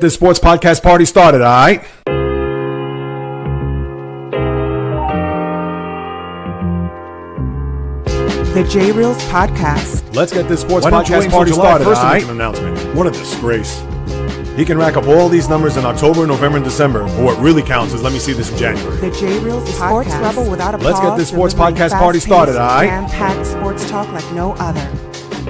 This sports podcast party started, all right? The JAYREELZ Podcast. Let's get this sports podcast party started, all right? An announcement. What a disgrace. He can rack up all these numbers in October, November, and December, but what really counts is let me see this in January. The JAYREELZ Sports Podcast. Rebel without a Let's pause, get this sports delivering podcast party started, all right? Jam-packed sports talk like no other.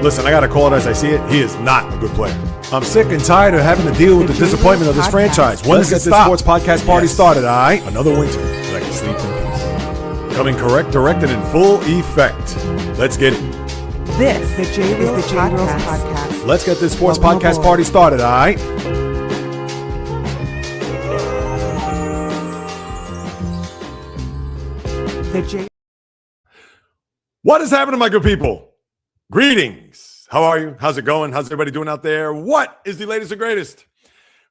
Listen, I got to call it as I see it. He is not a good player. I'm sick and tired of having to deal with the disappointment of this franchise. When does this sports podcast party started, all right? Another winter that I can sleep in peace. Coming correct and in full effect. Let's get it. This is the JAYREELZ Podcast. Let's get this sports Welcome podcast aboard. party started, all right? The J. What is happening, my good people? Greetings. How are you? How's it going? How's everybody doing out there? What is the latest and greatest?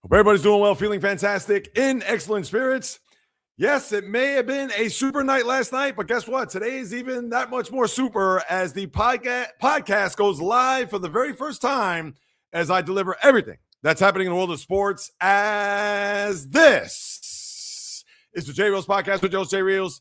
Hope everybody's doing well, feeling fantastic, in excellent spirits. Yes, it may have been a super night last night, but guess what? Today is even that much more super as the podcast goes live for the very first time as I deliver everything that's happening in the world of sports, as this is the JAYREELZ Podcast with Joe JAYREELZ.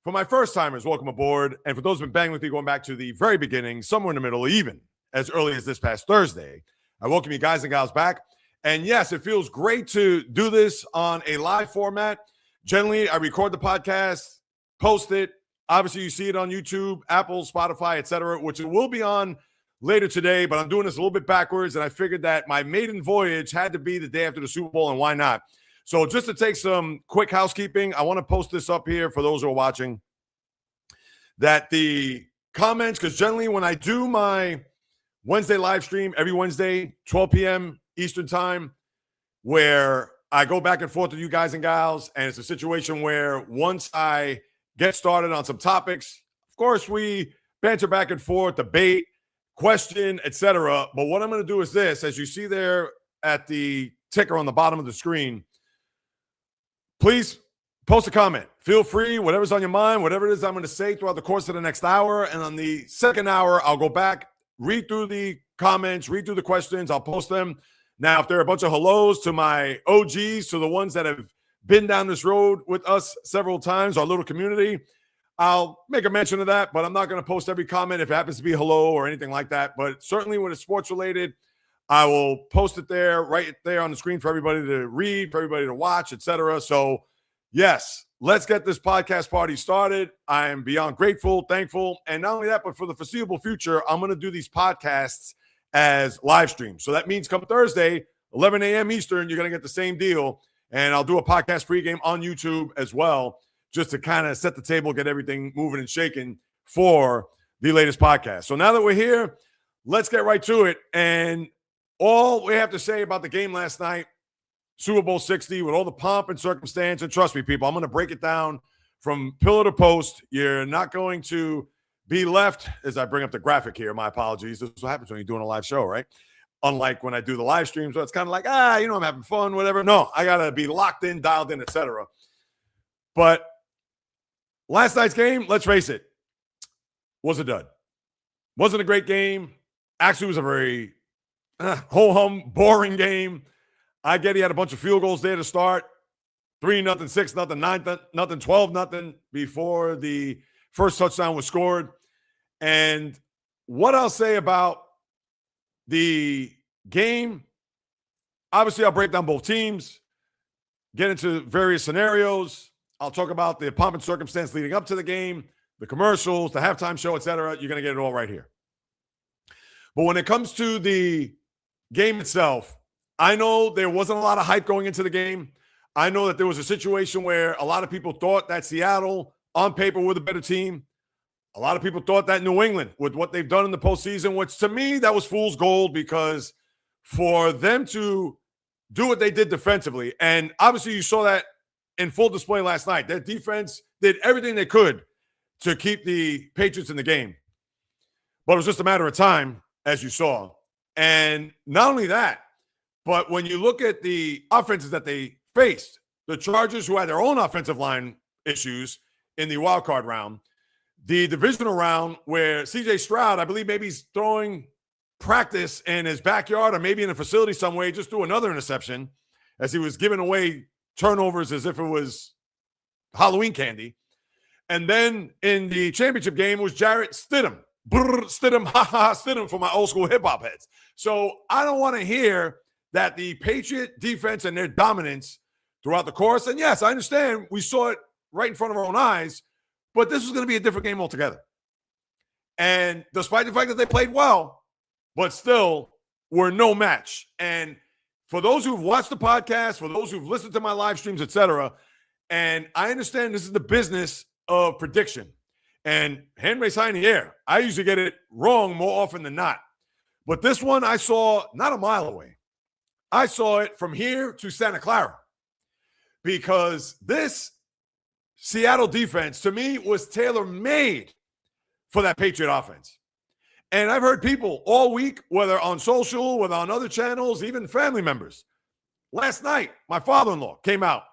For my first timers, welcome aboard. And for those who've been banging with me going back to the very beginning, somewhere in the middle, even as early as this past Thursday, I welcome you guys and gals back. And yes, it feels great to do this on a live format. Generally, I record the podcast, post it. Obviously, you see it on YouTube, Apple, Spotify, etc., which it will be on later today. But I'm doing this a little bit backwards, and I figured that my maiden voyage had to be the day after the Super Bowl, and why not? So just to take some quick housekeeping, I want to post this up here for those who are watching, that the comments, because generally when I do my Wednesday live stream, every Wednesday, 12 p.m. Eastern time, where I go back and forth with you guys and gals, and it's a situation where once I get started on some topics, of course, we banter back and forth, debate, question, etc. But what I'm going to do is this, as you see there at the ticker on the bottom of the screen, please post a comment. Feel free, whatever's on your mind, whatever it is I'm going to say throughout the course of the next hour. And on the second hour, I'll go back, read through the comments, read through the questions. I'll post them. Now, if there are a bunch of hellos to my OGs, to the ones that have been down this road with us several times, our little community, I'll make a mention of that, but I'm not going to post every comment if it happens to be hello or anything like that. But certainly when it's sports related, I will post it there, right there on the screen for everybody to read, for everybody to watch, etc. So, yes, let's get this podcast party started. I am beyond grateful, thankful, and not only that, but for the foreseeable future, I'm going to do these podcasts as live streams. So that means come Thursday, 11 a.m. Eastern, you're going to get the same deal, and I'll do a podcast pregame on YouTube as well, just to kind of set the table, get everything moving and shaking for the latest podcast. So now that we're here, let's get right to it. And all we have to say about the game last night, Super Bowl 60, with all the pomp and circumstance, and trust me, people, I'm going to break it down from pillar to post. You're not going to be left, as I bring up the graphic here, my apologies. This is what happens when you're doing a live show, right? Unlike when I do the live stream, so it's kind of like, I'm having fun, whatever. No, I got to be locked in, dialed in, etc. But last night's game, let's face it, was a dud. Wasn't a great game. Actually, was a very ho-hum, boring game. I get he had a bunch of field goals there to start. 3-0, 6-0, 9-0, 12-0 before the first touchdown was scored. And what I'll say about the game, obviously I'll break down both teams, get into various scenarios. I'll talk about the pomp and circumstance leading up to the game, the commercials, the halftime show, etc. You're going to get it all right here. But when it comes to the game itself, I know there wasn't a lot of hype going into the game. I know that there was a situation where a lot of people thought that Seattle, on paper, were the better team. A lot of people thought that New England, with what they've done in the postseason, which to me, that was fool's gold, because for them to do what they did defensively, and obviously you saw that in full display last night. Their defense did everything they could to keep the Patriots in the game. But it was just a matter of time, as you saw. And not only that, but when you look at the offenses that they faced, the Chargers, who had their own offensive line issues in the wild card round, the divisional round where C.J. Stroud, I believe maybe he's throwing practice in his backyard or maybe in a facility somewhere. He just threw another interception as he was giving away turnovers as if it was Halloween candy. And then in the championship game was Jarrett Stidham. Brr, Stidham, ha ha, Stidham for my old school hip hop heads. So I don't want to hear that the Patriot defense and their dominance throughout the course. And yes, I understand we saw it right in front of our own eyes, but this was going to be a different game altogether. And despite the fact that they played well, but still were no match. And for those who've watched the podcast, for those who've listened to my live streams, etc., and I understand this is the business of prediction. And hand raised high in the air. I usually get it wrong more often than not. But this one I saw not a mile away. I saw it from here to Santa Clara. Because this Seattle defense, to me, was tailor-made for that Patriot offense. And I've heard people all week, whether on social, whether on other channels, even family members. Last night, my father-in-law came out.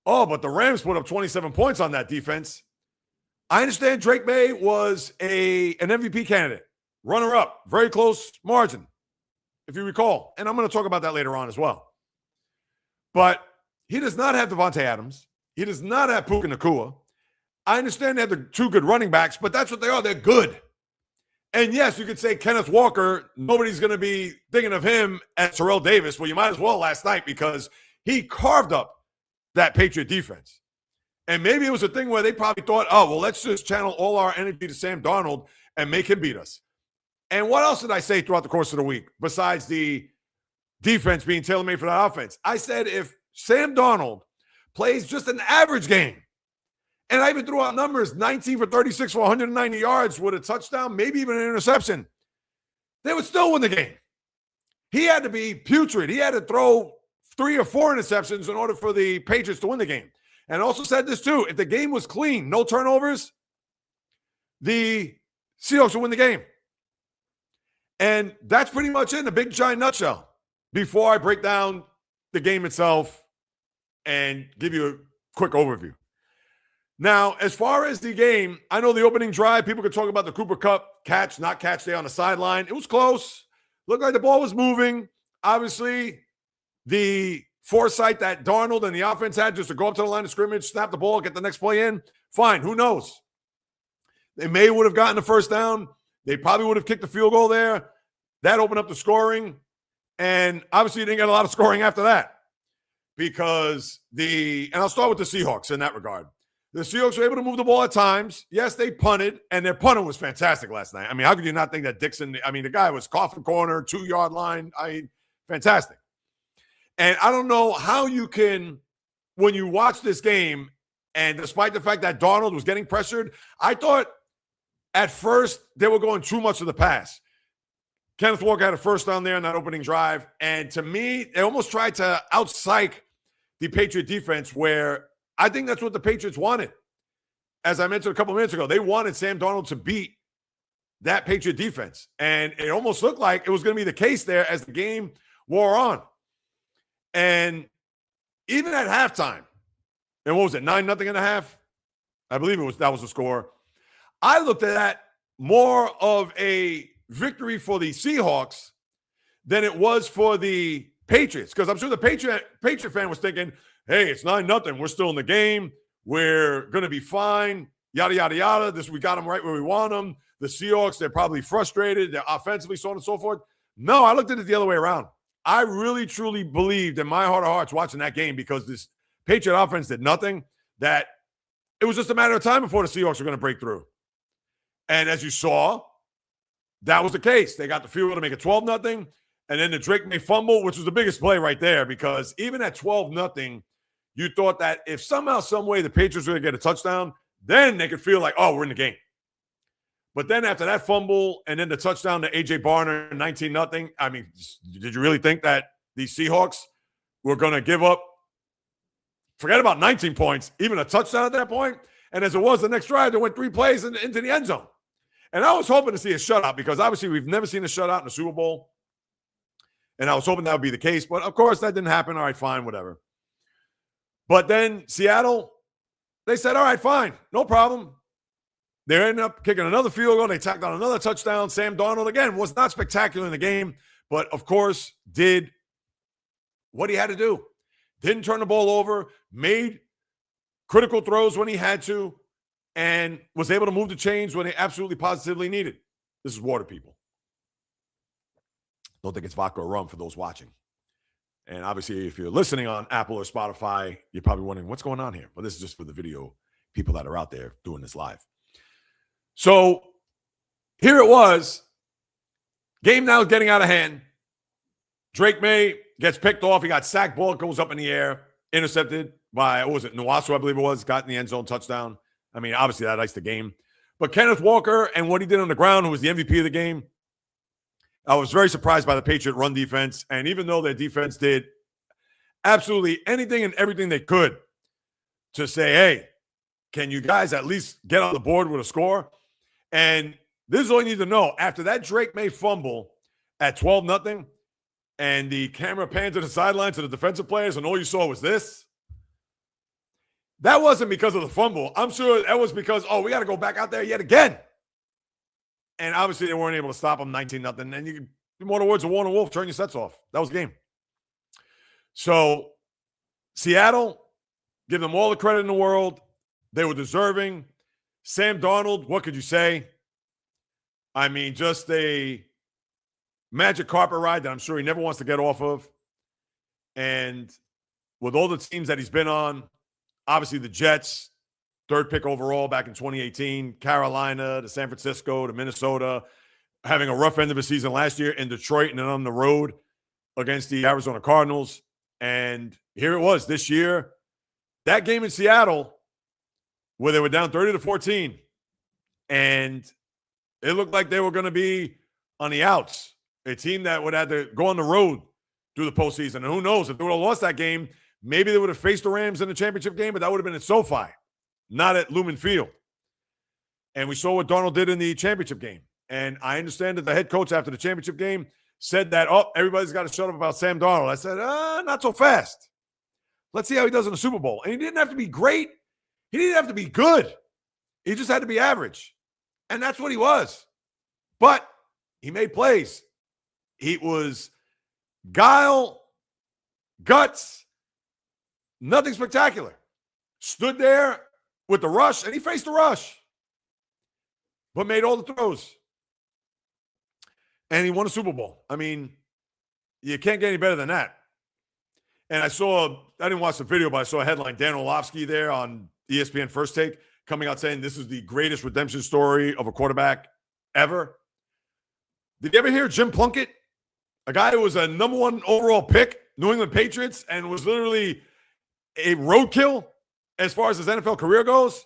Oh, but the Rams put up 27 points on that defense. I understand Drake May was an MVP candidate, runner-up, very close margin, if you recall. And I'm going to talk about that later on as well. But he does not have Devontae Adams. He does not have Puka Nacua. I understand they have the two good running backs, but that's what they are. They're good. And yes, you could say Kenneth Walker, nobody's going to be thinking of him as Terrell Davis. Well, you might as well last night because he carved up that Patriot defense. And maybe it was a thing where they probably thought, oh, well, let's just channel all our energy to Sam Darnold and make him beat us. And what else did I say throughout the course of the week besides the defense being tailor-made for that offense? I said if Sam Darnold plays just an average game, and I even threw out numbers, 19 for 36 for 190 yards with a touchdown, maybe even an interception, they would still win the game. He had to be putrid. He had to throw 3 or 4 interceptions in order for the Patriots to win the game. And also said this too, if the game was clean, no turnovers, the Seahawks would win the game. And that's pretty much it in a big, giant nutshell before I break down the game itself and give you a quick overview. Now, as far as the game, I know the opening drive, people could talk about the Cooper Kupp catch, not catch there on the sideline. It was close. Looked like the ball was moving. Obviously, the foresight that Darnold and the offense had just to go up to the line of scrimmage, snap the ball, get the next play in, fine. Who knows? They may would have gotten the first down. They probably would have kicked the field goal there. That opened up the scoring. And obviously, you didn't get a lot of scoring after that because and I'll start with the Seahawks in that regard. The Seahawks were able to move the ball at times. Yes, they punted, and their punter was fantastic last night. I mean, how could you not think that Dixon, the guy was coffin corner, 2-yard line. Fantastic. And I don't know how you can, when you watch this game, and despite the fact that Darnold was getting pressured, I thought at first they were going too much of the pass. Kenneth Walker had a first down there in that opening drive. And to me, they almost tried to out-psych the Patriot defense where I think that's what the Patriots wanted. As I mentioned a couple minutes ago, they wanted Sam Darnold to beat that Patriot defense. And it almost looked like it was going to be the case there as the game wore on. And even at halftime, and what was it, 9-0 in a half? I believe that was the score. I looked at that more of a victory for the Seahawks than it was for the Patriots. Because I'm sure the Patriot fan was thinking, hey, it's 9-0. We're still in the game. We're going to be fine. Yada, yada, yada. We got them right where we want them. The Seahawks, they're probably frustrated. They're offensively, so on and so forth. No, I looked at it the other way around. I really, truly believed in my heart of hearts watching that game because this Patriot offense did nothing, that it was just a matter of time before the Seahawks were going to break through. And as you saw, that was the case. They got the field goal to make it 12-0, and then the Drake May fumble, which was the biggest play right there because even at 12-0, you thought that if somehow, some way the Patriots were going to get a touchdown, then they could feel like, oh, we're in the game. But then after that fumble and then the touchdown to A.J. Barner, 19-0, I mean, did you really think that the Seahawks were going to give up, forget about 19 points, even a touchdown at that point? And as it was the next drive, they went 3 plays into the end zone. And I was hoping to see a shutout because obviously we've never seen a shutout in the Super Bowl. And I was hoping that would be the case. But, of course, that didn't happen. All right, fine, whatever. But then Seattle, they said, all right, fine, no problem. They ended up kicking another field goal. They tacked on another touchdown. Sam Darnold, again, was not spectacular in the game, but of course did what he had to do. Didn't turn the ball over, made critical throws when he had to, and was able to move the chains when they absolutely positively needed. This is water, people. Don't think it's vodka or rum for those watching. And obviously, if you're listening on Apple or Spotify, you're probably wondering what's going on here. But this is just for the video people that are out there doing this live. So here it was. Game now getting out of hand. Drake May gets picked off. He got sacked. Ball goes up in the air. Intercepted by, what was it, Nwasu, I believe it was. Got in the end zone, touchdown. I mean, obviously that iced the game. But Kenneth Walker and what he did on the ground, who was the MVP of the game, I was very surprised by the Patriot run defense. And even though their defense did absolutely anything and everything they could to say, hey, can you guys at least get on the board with a score? And this is all you need to know. After that Drake May fumble at 12-0, and the camera panned to the sideline to the defensive players, and all you saw was this, that wasn't because of the fumble. I'm sure that was because, we got to go back out there yet again. And obviously, they weren't able to stop them 19-0. And you can, in more words of Warner Wolf, turn your sets off. That was the game. So, Seattle, give them all the credit in the world. They were deserving. Sam Darnold, what could you say? I mean, just a magic carpet ride that I'm sure he never wants to get off of. And with all the teams that he's been on, obviously the Jets, third pick overall back in 2018, Carolina, to San Francisco, to Minnesota, having a rough end of the season last year in Detroit and then on the road against the Arizona Cardinals. And here it was this year. That game in Seattle where they were down 30-14 and it looked like they were going to be on the outs, a team that would have to go on the road through the postseason. And who knows, if they would have lost that game, maybe they would have faced the Rams in the championship game, but that would have been at SoFi, not at Lumen Field. And we saw what Darnold did in the championship game. And I understand that the head coach after the championship game said that, everybody's got to shut up about Sam Darnold. I said, not so fast. Let's see how he does in the Super Bowl. And he didn't have to be great. He didn't have to be good. He just had to be average. And that's what he was. But he made plays. He was guile, guts, nothing spectacular. Stood there with the rush, and he faced the rush, but made all the throws. And he won a Super Bowl. I mean, you can't get any better than that. And I didn't watch the video, but I saw a headline, Dan Orlovsky there on ESPN First Take, coming out saying this is the greatest redemption story of a quarterback ever. Did you ever hear Jim Plunkett, a guy who was a number 1 overall pick, New England Patriots, and was literally a roadkill as far as his NFL career goes?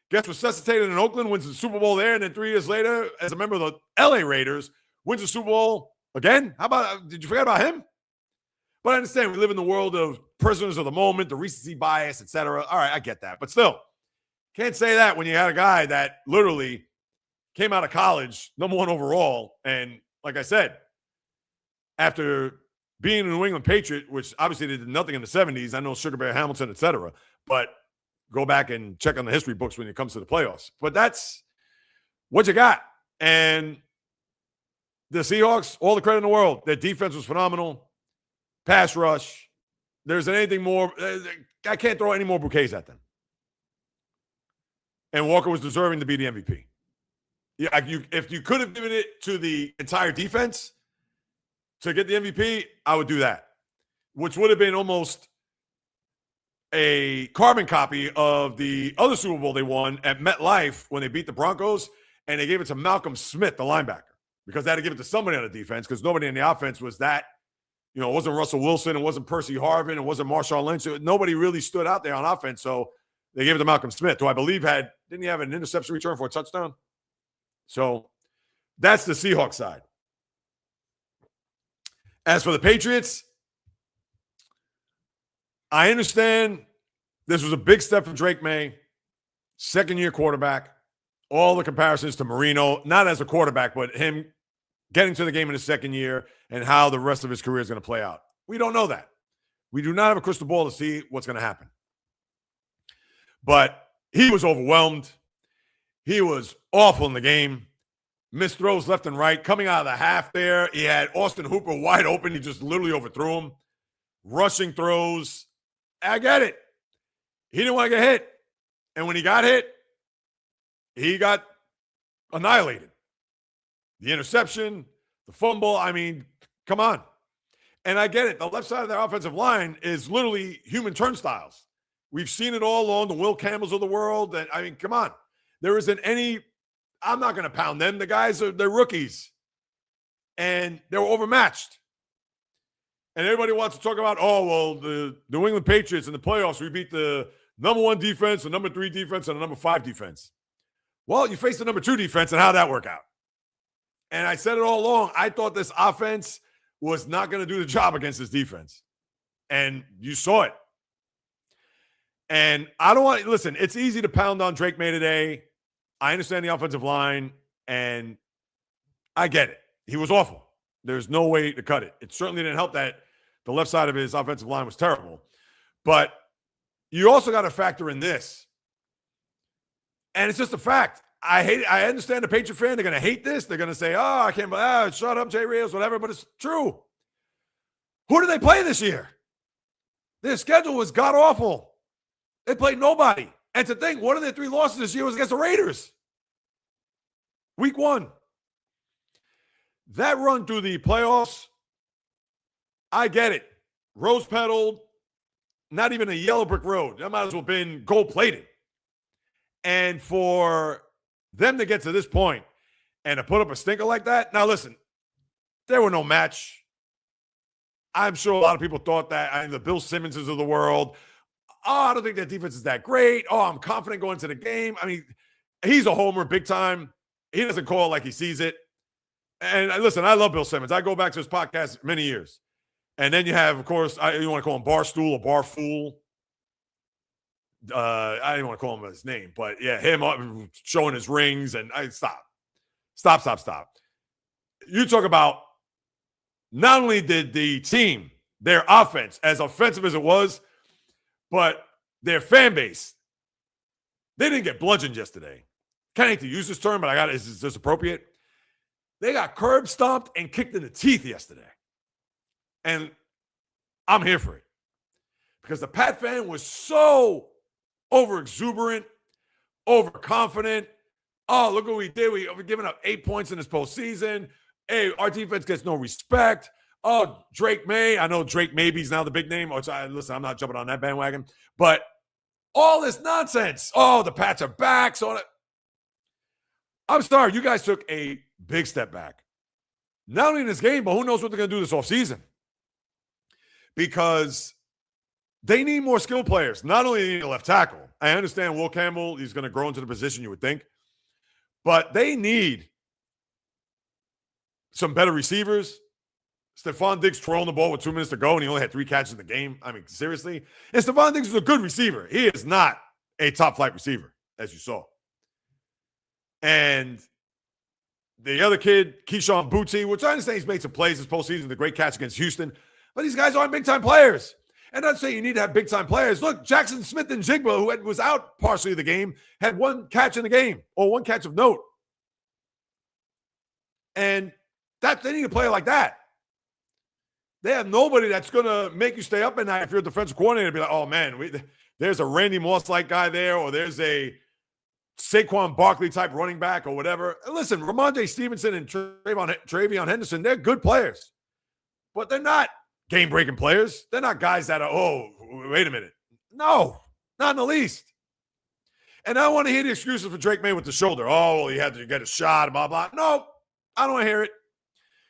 Gets resuscitated in Oakland, wins the Super Bowl there, and then 3 years later, as a member of the LA Raiders, wins the Super Bowl again? How about, did you forget about him? But I understand we live in the world of prisoners of the moment, the recency bias, etc. All right, I get that. But still, can't say that when you had a guy that literally came out of college, number 1 overall, and like I said, after being a New England Patriot, which obviously they did nothing in the 70s, I know Sugar Bear Hamilton, etc., but go back and check on the history books when it comes to the playoffs. But that's what you got. And the Seahawks, all the credit in the world. Their defense was phenomenal. Pass rush. There's anything more. I can't throw any more bouquets at them. And Walker was deserving to be the MVP. Yeah, if you could have given it to the entire defense to get the MVP, I would do that, which would have been almost a carbon copy of the other Super Bowl they won at MetLife when they beat the Broncos, and they gave it to Malcolm Smith, the linebacker, because they had to give it to somebody on the defense because nobody in the offense was that. It wasn't Russell Wilson. It wasn't Percy Harvin. It wasn't Marshawn Lynch. Nobody really stood out there on offense, so they gave it to Malcolm Smith, who I believe didn't he have an interception return for a touchdown? So that's the Seahawks side. As for the Patriots, I understand this was a big step for Drake May, second-year quarterback. All the comparisons to Marino, not as a quarterback, but him getting to the game in his second year and how the rest of his career is going to play out. We don't know that. We do not have a crystal ball to see what's going to happen. But he was overwhelmed. He was awful in the game. Missed throws left and right. Coming out of the half there, he had Austin Hooper wide open. He just literally overthrew him. Rushing throws. I get it. He didn't want to get hit. And when he got hit, he got annihilated. The interception, the fumble, I mean, come on. And I get it. The left side of their offensive line is literally human turnstiles. We've seen it all along, the Will Campbells of the world. And I mean, come on. There isn't any, I'm not going to pound them. The guys, they're rookies. And they were overmatched. And everybody wants to talk about, oh, well, the New England Patriots in the playoffs, we beat the number 1 defense, the number 3 defense, and the number 5 defense. Well, you faced the number 2 defense, and how'd that work out? And I said it all along. I thought this offense was not going to do the job against this defense. And you saw it. And I don't want to, listen, it's easy to pound on Drake May today. I understand the offensive line, and I get it. He was awful. There's no way to cut it. It certainly didn't help that the left side of his offensive line was terrible. But you also got to factor in this. And it's just a fact. I understand the Patriot fan. They're going to hate this. They're going to say, oh, I can't believe, shut up, JAYREELZ, whatever. But it's true. Who did they play this year? Their schedule was god-awful. They played nobody. And to think, one of their 3 losses this year was against the Raiders. Week 1. That run through the playoffs, I get it. Rose-pedaled, not even a yellow brick road. That might as well have been gold-plated. And for them to get to this point and to put up a stinker like that, now listen, there were no match. I'm sure a lot of people thought that. I mean, the Bill Simmonses of the world, oh, I don't think that defense is that great. Oh, I'm confident going into the game. I mean, he's a homer big time. He doesn't call it like he sees it. And listen, I love Bill Simmons. I go back to his podcast many years. And then you have, of course, you want to call him Barstool or Barfool. I didn't want to call him his name, but yeah, him showing his rings and stop. You talk about not only did the team, their offense, as offensive as it was, but their fan base, they didn't get bludgeoned yesterday. Kind of hate to use this term, but is this appropriate? They got curb stomped and kicked in the teeth yesterday. And I'm here for it. Because the Pat fan was so over-exuberant, overconfident. Oh, look what we did. We're giving up 8 points in this postseason. Hey, our defense gets no respect. Oh, Drake May. I know Drake Maybe's now the big name. Listen, I'm not jumping on that bandwagon. But all this nonsense. Oh, the Pats are back. So I'm sorry. You guys took a big step back. Not only in this game, but who knows what they're going to do this offseason. Because they need more skilled players. Not only do they need a left tackle. I understand Will Campbell, he's going to grow into the position you would think. But they need some better receivers. Stephon Diggs twirling the ball with 2 minutes to go, and he only had 3 catches in the game. I mean, seriously. And Stephon Diggs is a good receiver. He is not a top-flight receiver, as you saw. And the other kid, Keyshawn Booty, which I understand he's made some plays this postseason, the great catch against Houston. But these guys aren't big-time players. And not saying you need to have big-time players. Look, Jackson Smith and Jigba, who was out partially of the game, had 1 catch in the game, or 1 catch of note. And they need a player like that. They have nobody that's going to make you stay up at night if you're a defensive coordinator and be like, oh, man, there's a Randy Moss-like guy there, or there's a Saquon Barkley-type running back or whatever. And listen, Ramondre Stevenson and Travion Henderson, they're good players. But they're not game-breaking players. They're not guys that are, oh, wait a minute. No, not in the least. And I don't want to hear the excuses for Drake May with the shoulder. Oh, well, he had to get a shot, blah, blah. No, I don't want to hear it.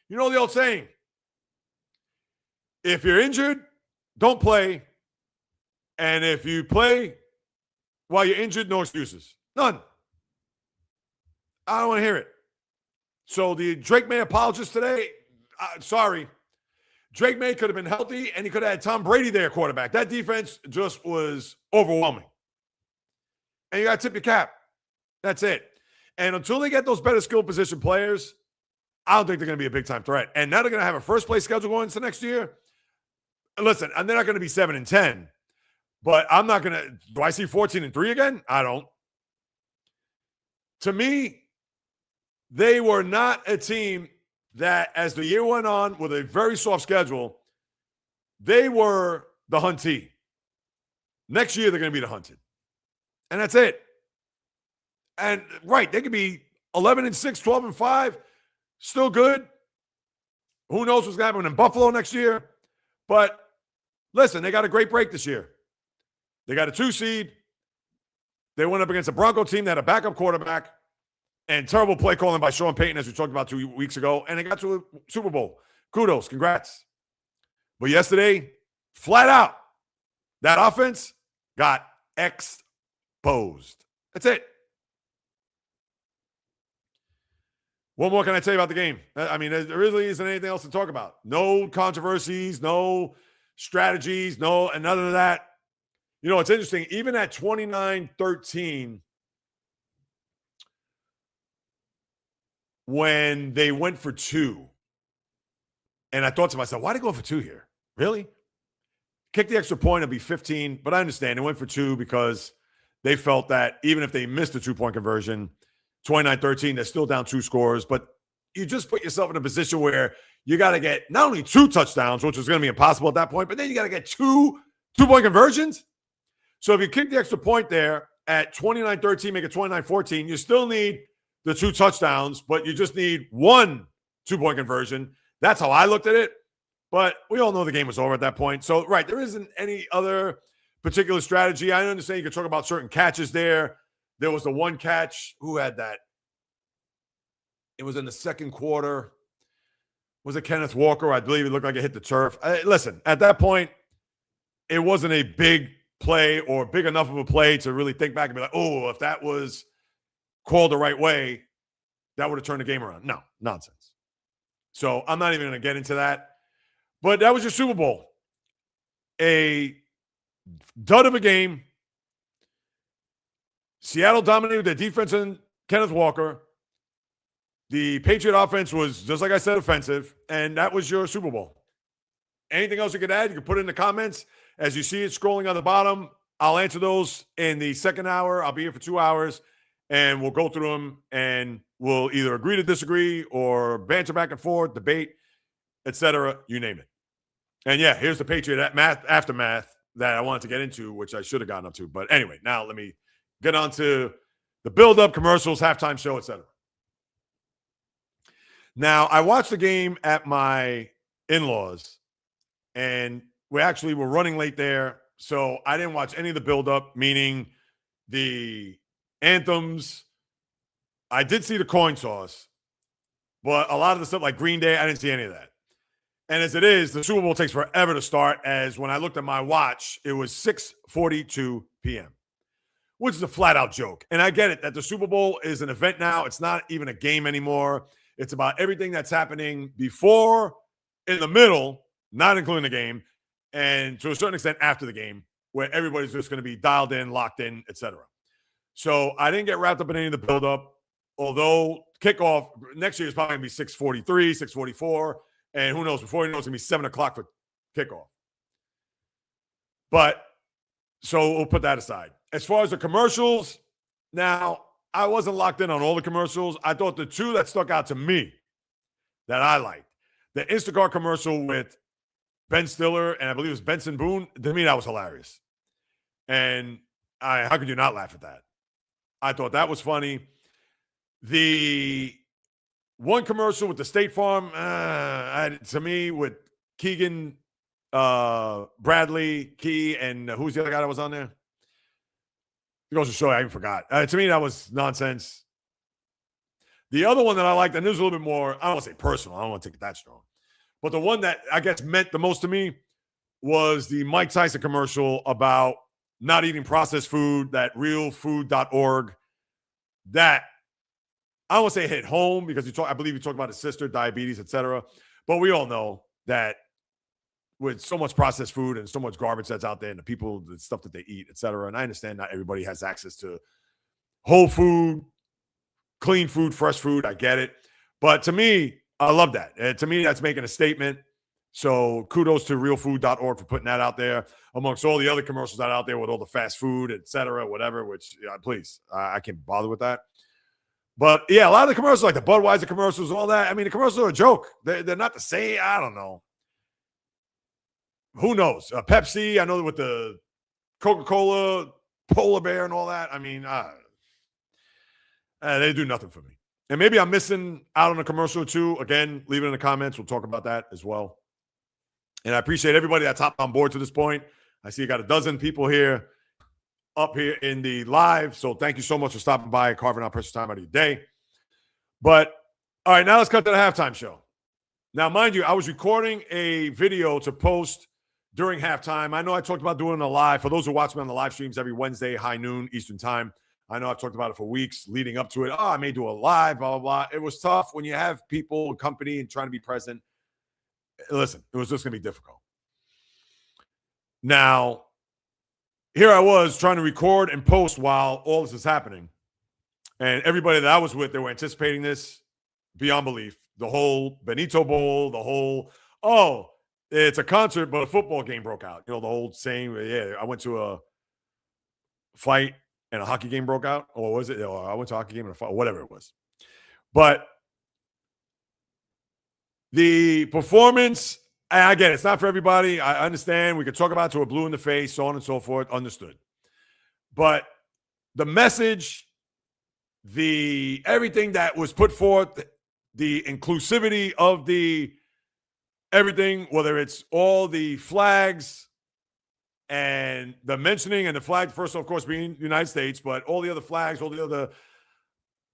You know the old saying, if you're injured, don't play. And if you play while you're injured, no excuses. None. I don't want to hear it. So the Drake May apologist today, sorry. Drake May could have been healthy, and he could have had Tom Brady there quarterback. That defense just was overwhelming. And you got to tip your cap. That's it. And until they get those better skill position players, I don't think they're going to be a big-time threat. And now they're going to have a first-place schedule going into next year. Listen, and they're not going to be 7-10. But I'm not going to – do I see 14-3 again? I don't. to me, they were not a team that, as the year went on with a very soft schedule, they were the huntee. Next year, they're going to be the hunted. And that's it. And, right, they could be 11-6, 12-5, still good. Who knows what's going to happen in Buffalo next year? But, listen, they got a great break this year. They got a 2 seed. They went up against a Bronco team that had a backup quarterback and terrible play calling by Sean Payton, as we talked about 2 weeks ago, and they got to a Super Bowl. Kudos. Congrats. But yesterday, flat out, that offense got exposed. That's it. What more can I tell you about the game? I mean, there really isn't anything else to talk about. No controversies, no strategies, and none of that. You know, it's interesting. Even at 29-13, when they went for 2, and I thought to myself, why did they go for 2 here? Really? Kick the extra point, it'd be 15. But I understand. They went for 2 because they felt that even if they missed the 2-point conversion, 29-13, they're still down 2 scores. But you just put yourself in a position where you got to get not only 2 touchdowns, which was going to be impossible at that point, but then you got to get 2 2-point conversions. So if you kick the extra point there at 29-13, make it 29-14, you still need the 2 touchdowns, but you just need 1 2-point conversion. That's how I looked at it. But we all know the game was over at that point. So, right, there isn't any other particular strategy. I understand you could talk about certain catches there. There was the one catch. Who had that? It was in the second quarter. Was it Kenneth Walker? I believe it looked like it hit the turf. Listen, at that point, it wasn't a big play or big enough of a play to really think back and be like, oh, if that was called the right way, that would have turned the game around. No, nonsense. So I'm not even going to get into that. But that was your Super Bowl. A dud of a game. Seattle dominated their defense and Kenneth Walker. The Patriot offense was, just like I said, offensive. And that was your Super Bowl. Anything else you could add, you can put it in the comments. As you see it scrolling on the bottom, I'll answer those in the second hour. I'll be here for 2 hours, and we'll go through them, and we'll either agree to disagree or banter back and forth, debate, etc. You name it. And, yeah, here's the Patriot aftermath that I wanted to get into, which I should have gotten up to. But anyway, now let me get on to the build-up, commercials, halftime show, etc. Now, I watched the game at my in-laws, and we actually were running late there, so I didn't watch any of the build-up, meaning the anthems. I did see the coin toss, but a lot of the stuff like Green Day, I didn't see any of that. And as it is, the Super Bowl takes forever to start, as when I looked at my watch, it was 6:42 p.m., which is a flat-out joke. And I get it that the Super Bowl is an event now. It's not even a game anymore. It's about everything that's happening before, in the middle, not including the game, and to a certain extent after the game, where everybody's just going to be dialed in, locked in, etc. So I didn't get wrapped up in any of the build-up, although kickoff next year is probably going to be 6:43, 6:44, and who knows, before you know, it's going to be 7 o'clock for kickoff. But, so we'll put that aside. As far as the commercials, now, I wasn't locked in on all the commercials. I thought the 2 that stuck out to me that I liked, the Instacart commercial with Ben Stiller, and I believe it was Benson Boone, to me, that was hilarious. And how could you not laugh at that? I thought that was funny. The one commercial with the State Farm, to me, with Keegan, Bradley, Key, and who's the other guy that was on there? It goes to show I even forgot. To me, that was nonsense. The other one that I liked, and this was a little bit more, I don't want to say personal. I don't want to take it that strong. But the one that I guess meant the most to me was the Mike Tyson commercial about not eating processed food, that realfood.org. That, I don't want to say hit home because I believe he talked about his sister, diabetes, etc. But we all know that with so much processed food and so much garbage that's out there and the people, the stuff that they eat, etc. And I understand not everybody has access to whole food, clean food, fresh food. I get it. But to me, I love that. To me, that's making a statement. So kudos to realfood.org for putting that out there amongst all the other commercials that are out there with all the fast food, etc., whatever, which please, I can't bother with that. But yeah, a lot of the commercials, like the Budweiser commercials, all that. I mean, the commercials are a joke. They're not the same. I don't know. Who knows? Pepsi, I know with the Coca-Cola, polar bear, and all that. I mean, they do nothing for me. And maybe I'm missing out on a commercial or two. Again, leave it in the comments. We'll talk about that as well. And I appreciate everybody that's hopped on board to this point. I see you got a dozen people here up here in the live. So thank you so much for stopping by and carving out precious time out of your day. But all right, now let's cut to the halftime show. Now, mind you, I was recording a video to post during halftime. I know I talked about doing a live. For those who watch me on the live streams every Wednesday, high noon Eastern time, I know I've talked about it for weeks leading up to it. Oh, I may do a live, blah, blah, blah. It was tough when you have people and company and trying to be present. Listen, it was just going to be difficult. Now, here I was trying to record and post while all this is happening. And everybody that I was with, they were anticipating this beyond belief. The whole Benito Bowl, the whole, oh, it's a concert, but a football game broke out. You know, the whole saying, yeah, I went to a fight and a hockey game broke out. Or was it? I went to a hockey game and a fight, whatever it was. But the performance, I get it. It's not for everybody. I understand. We could talk about it till we're blue in the face, so on and so forth. Understood. But the message, the everything that was put forth, the inclusivity of the everything, whether it's all the flags and the mentioning and the flag, first of course, being the United States, but all the other flags, all the other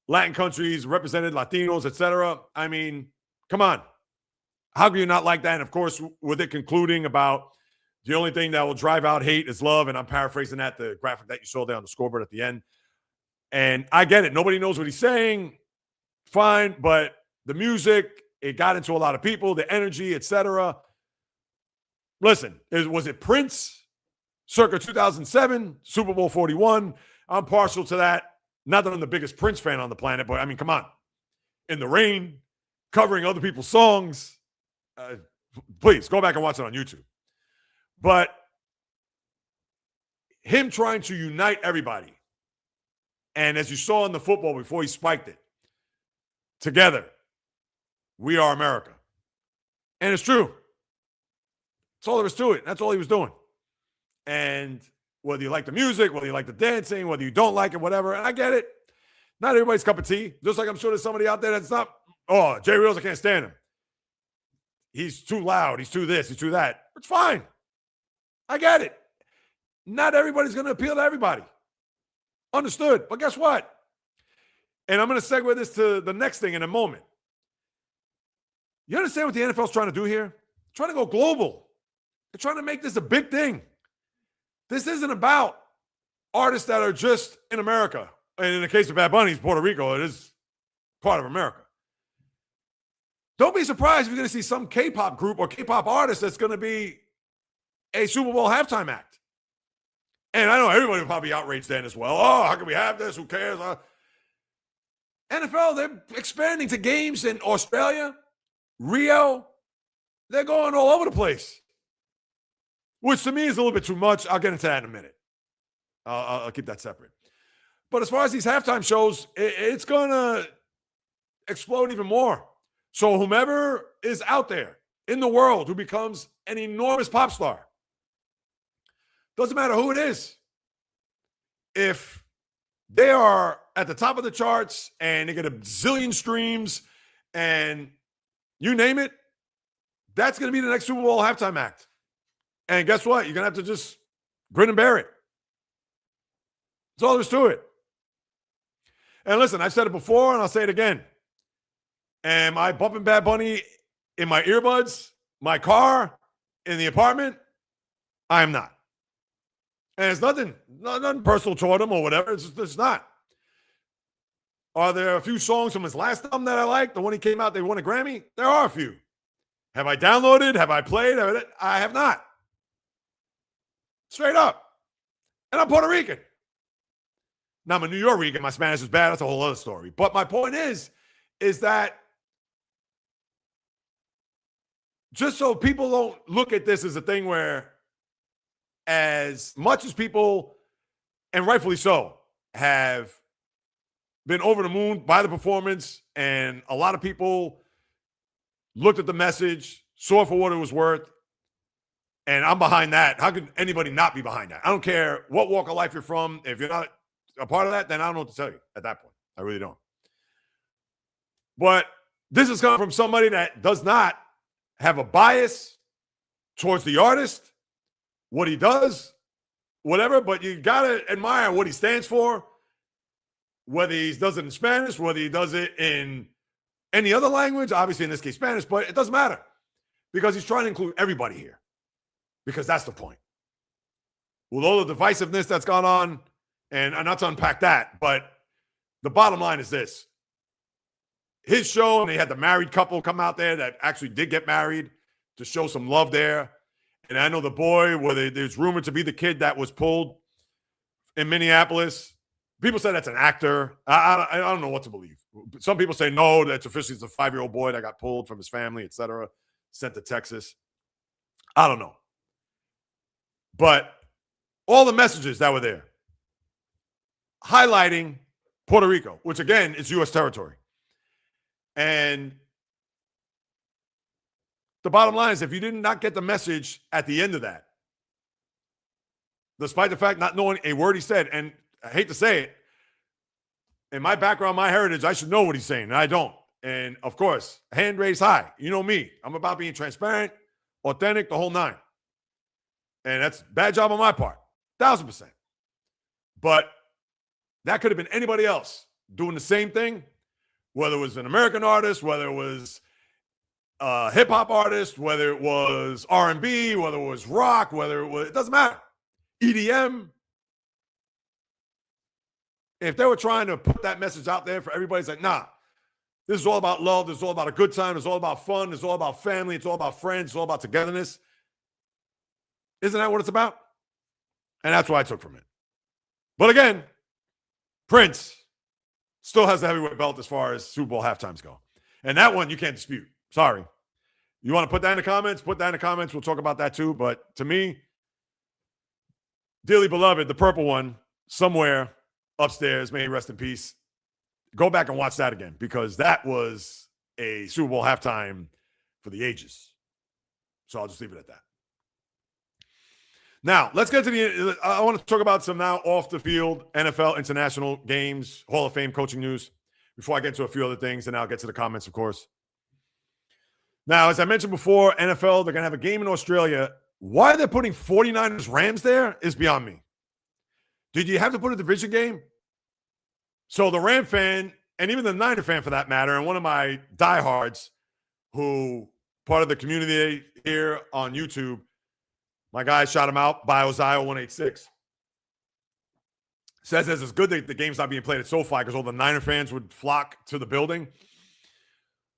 Latin countries represented, Latinos, etc. I mean, come on. How can you not like that? And of course, with it concluding about the only thing that will drive out hate is love. And I'm paraphrasing that, the graphic that you saw there on the scoreboard at the end. And I get it. Nobody knows what he's saying. Fine. But the music, it got into a lot of people, the energy, etc. Listen, was it Prince circa 2007, Super Bowl 41? I'm partial to that. Not that I'm the biggest Prince fan on the planet, but I mean, come on. In the rain, covering other people's songs. Please go back and watch it on YouTube. But him trying to unite everybody. And as you saw in the football before he spiked it, together, we are America. And it's true. That's all there is to it. That's all he was doing. And whether you like the music, whether you like the dancing, whether you don't like it, whatever, and I get it. Not everybody's cup of tea. Just like I'm sure there's somebody out there that's not, oh, JAYREELZ, I can't stand him. He's too loud. He's too this. He's too that. It's fine. I get it. Not everybody's going to appeal to everybody. Understood. But guess what? And I'm going to segue this to the next thing in a moment. You understand what the NFL's trying to do here? They're trying to go global. They're trying to make this a big thing. This isn't about artists that are just in America. And in the case of Bad Bunny's Puerto Rico, it is part of America. Don't be surprised if you're going to see some K-pop group or K-pop artist that's going to be a Super Bowl halftime act. And I know everybody will probably be outraged then as well. Oh, how can we have this? Who cares? NFL, they're expanding to games in Australia, Rio. They're going all over the place, which to me is a little bit too much. I'll get into that in a minute. I'll keep that separate. But as far as these halftime shows, it's going to explode even more. So whomever is out there in the world who becomes an enormous pop star, doesn't matter who it is, if they are at the top of the charts and they get a zillion streams and you name it, that's going to be the next Super Bowl halftime act. And guess what? You're going to have to just grin and bear it. That's all there is to it. And listen, I've said it before and I'll say it again. Am I bumping Bad Bunny in my earbuds, my car, in the apartment? I am not. And it's nothing personal toward him or whatever. It's not. Are there a few songs from his last album that I like? The one he came out, they won a Grammy? There are a few. Have I downloaded? Have I played? I have not. Straight up. And I'm Puerto Rican. Now, I'm a New Yorker. My Spanish is bad. That's a whole other story. But my point is that just so people don't look at this as a thing where as much as people, and rightfully so, have been over the moon by the performance, and a lot of people looked at the message, saw it for what it was worth, and I'm behind that. How could anybody not be behind that? I don't care what walk of life you're from. If you're not a part of that, then I don't know what to tell you at that point. I really don't. But this is coming from somebody that does not have a bias towards the artist, what he does, whatever, but you got to admire what he stands for, whether he does it in Spanish, whether he does it in any other language, obviously in this case Spanish, but it doesn't matter because he's trying to include everybody here because that's the point. With all the divisiveness that's gone on, and not to unpack that, but the bottom line is this. His show, and they had the married couple come out there that actually did get married to show some love there. And I know the boy, where there's rumored to be the kid that was pulled in Minneapolis. People say that's an actor. I don't know what to believe. Some people say no, that's officially it's a 5-year-old boy that got pulled from his family, etc., sent to Texas. I don't know. But all the messages that were there highlighting Puerto Rico, which again is U.S. territory. And the bottom line is if you did not get the message at the end of that, despite the fact not knowing a word he said, and I hate to say it, in my background, my heritage, I should know what he's saying, and I don't. And, of course, hand raised high. You know me. I'm about being transparent, authentic, the whole nine. And that's a bad job on my part, 1,000%. But that could have been anybody else doing the same thing, whether it was an American artist, whether it was a hip-hop artist, whether it was R&B, whether it was rock, it doesn't matter. EDM. If they were trying to put that message out there for everybody, it's like, nah, this is all about love. This is all about a good time. It's all about fun. It's all about family. It's all about friends. It's all about togetherness. Isn't that what it's about? And that's what I took from it. But again, Prince still has the heavyweight belt as far as Super Bowl halftimes go. And that one you can't dispute. Sorry. You want to put that in the comments? Put that in the comments. We'll talk about that too. But to me, dearly beloved, the purple one, somewhere upstairs, may he rest in peace. Go back and watch that again because that was a Super Bowl halftime for the ages. So I'll just leave it at that. Now, let's get to I want to talk about some now off the field NFL international games, Hall of Fame coaching news before I get to a few other things, and I'll get to the comments, of course. Now, as I mentioned before, NFL, they're going to have a game in Australia. Why they're putting 49ers Rams there is beyond me. Did you have to put a division game? So the Ram fan, and even the Niner fan for that matter, and one of my diehards who part of the community here on YouTube, my guy shot him out, BioZio186. Says it's good that the game's not being played at SoFi because all the Niner fans would flock to the building.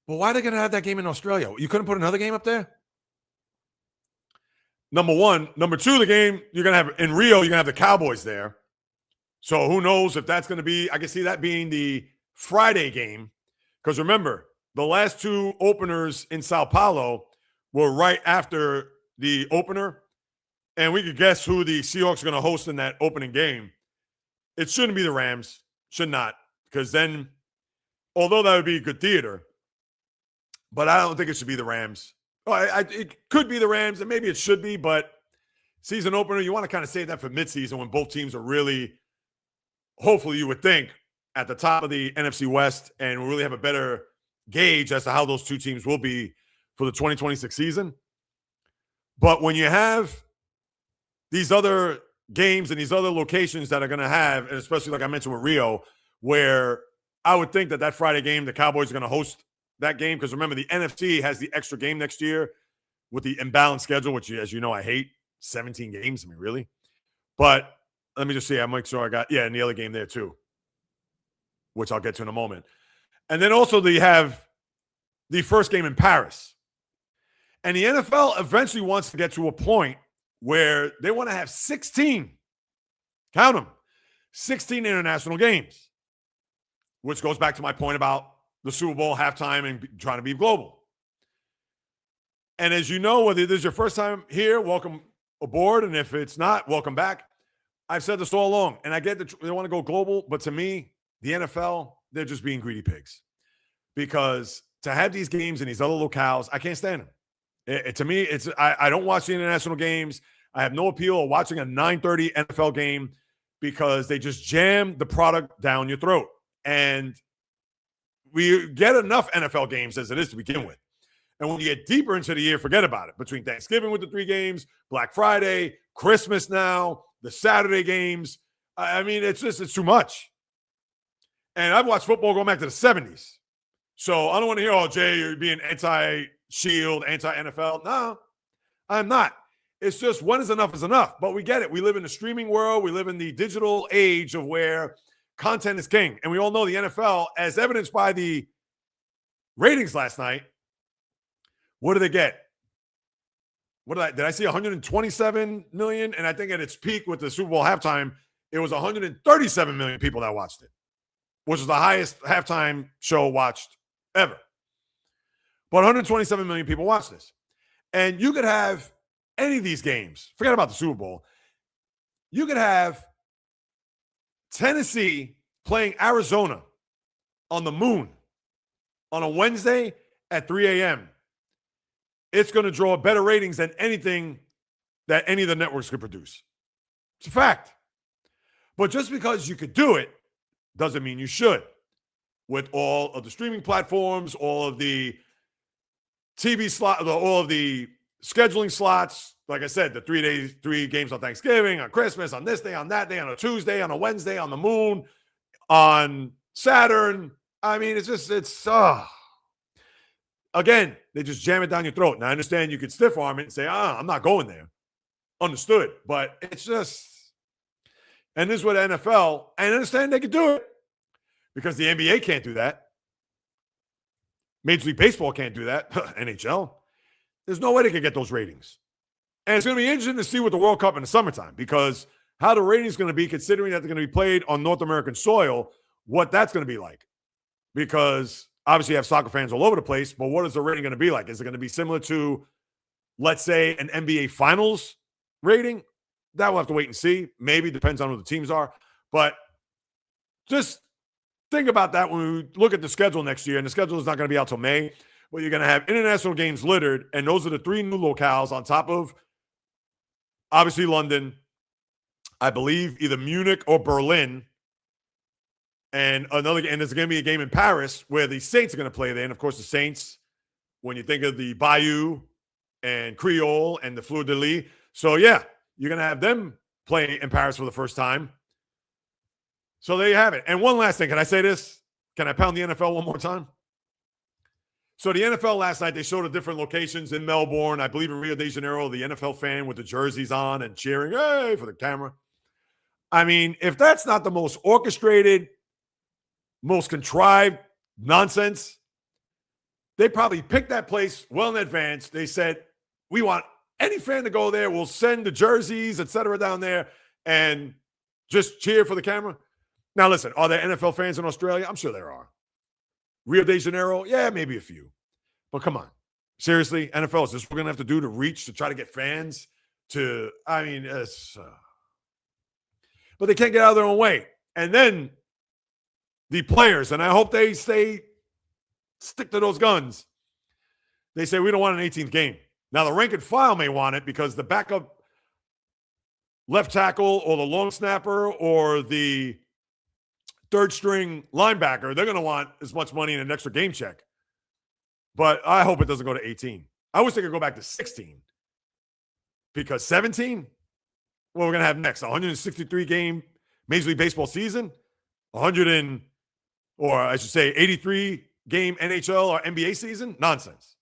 Well, why are they going to have that game in Australia? You couldn't put another game up there? Number one. Number two, the game you're going to have in Rio, you're going to have the Cowboys there. So who knows if that's going to be, I can see that being the Friday game. Because remember, the last two openers in Sao Paulo were right after the opener. And we could guess who the Seahawks are going to host in that opening game. It shouldn't be the Rams. Should not. Because then, although that would be good theater, but I don't think it should be the Rams. It could be the Rams, and maybe it should be, but season opener, you want to kind of save that for midseason when both teams are really, hopefully you would think, at the top of the NFC West and will really have a better gauge as to how those two teams will be for the 2026 season. But when you have these other games and these other locations that are going to have, and especially like I mentioned with Rio, where I would think that Friday game, the Cowboys are going to host that game. Because remember, the NFC has the extra game next year with the imbalanced schedule, which, as you know, I hate. 17 games. I mean, really? But let me just see. I'll make sure I got, and the other game there too, which I'll get to in a moment. And then also they have the first game in Paris. And the NFL eventually wants to get to a point where they want to have 16, count them, 16 international games, which goes back to my point about the Super Bowl halftime and trying to be global. And as you know, whether this is your first time here, welcome aboard. And if it's not, welcome back. I've said this all along, and I get that they want to go global, but to me, the NFL, they're just being greedy pigs. Because to have these games in these other locales, I can't stand them. To me, I don't watch the international games. I have no appeal of watching a 9:30 NFL game because they just jam the product down your throat. And we get enough NFL games as it is to begin with. And when you get deeper into the year, forget about it. Between Thanksgiving with the 3 games, Black Friday, Christmas now, the Saturday games. I mean, it's too much. And I've watched football going back to the 70s. So I don't want to hear, oh, Jay, you're being anti-Shield, anti-NFL. No, I'm not. It's just when is enough is enough. But we get it. We live in the streaming world. We live in the digital age of where content is king. And we all know the NFL, as evidenced by the ratings last night, what do they get? Did I see 127 million? And I think at its peak with the Super Bowl halftime, it was 137 million people that watched it, which is the highest halftime show watched ever. But 127 million people watched this. And you could have any of these games. Forget about the Super Bowl. You could have Tennessee playing Arizona on the moon on a Wednesday at 3 a.m. It's going to draw better ratings than anything that any of the networks could produce. It's a fact. But just because you could do it doesn't mean you should. With all of the streaming platforms, all of the TV slots, all of the scheduling slots, like I said, the 3 games on Thanksgiving, on Christmas, on this day, on that day, on a Tuesday, on a Wednesday, on the moon, on Saturn. I mean, again, they just jam it down your throat. Now, I understand you could stiff arm it and say, I'm not going there. Understood. But it's just, and this is what NFL, and I understand they could do it because the NBA can't do that. Major League Baseball can't do that. NHL. There's no way they can get those ratings. And it's going to be interesting to see with the World Cup in the summertime because how the ratings going to be, considering that they're going to be played on North American soil, what that's going to be like. Because obviously you have soccer fans all over the place, but what is the rating going to be like? Is it going to be similar to, let's say, an NBA Finals rating? That we'll have to wait and see. Maybe, depends on who the teams are. But just think about that when we look at the schedule next year. And the schedule is not going to be out till May. But you're going to have international games littered. And those are the 3 new locales on top of, obviously, London. I believe either Munich or Berlin. And there's going to be a game in Paris where the Saints are going to play there. And, of course, the Saints, when you think of the Bayou and Creole and the Fleur de Lis. So, yeah, you're going to have them play in Paris for the first time. So there you have it. And one last thing. Can I say this? Can I pound the NFL one more time? So the NFL last night, they showed the different locations in Melbourne. I believe in Rio de Janeiro, the NFL fan with the jerseys on and cheering, hey, for the camera. I mean, if that's not the most orchestrated, most contrived nonsense, they probably picked that place well in advance. They said, we want any fan to go there. We'll send the jerseys, et cetera, down there and just cheer for the camera. Now, listen, are there NFL fans in Australia? I'm sure there are. Rio de Janeiro? Yeah, maybe a few. But come on. Seriously, NFL, is this what we're going to have to do to reach, to try to get fans to, I mean, but they can't get out of their own way. And then the players, and I hope they stick to those guns. They say, we don't want an 18th game. Now, the rank and file may want it because the backup left tackle or the long snapper or the third string linebacker, they're going to want as much money in an extra game check. But I hope it doesn't go to 18. I wish they could go back to 16. Because 17, what we're going to have next, 163 game Major League Baseball season, 83 game NHL or NBA season? Nonsense.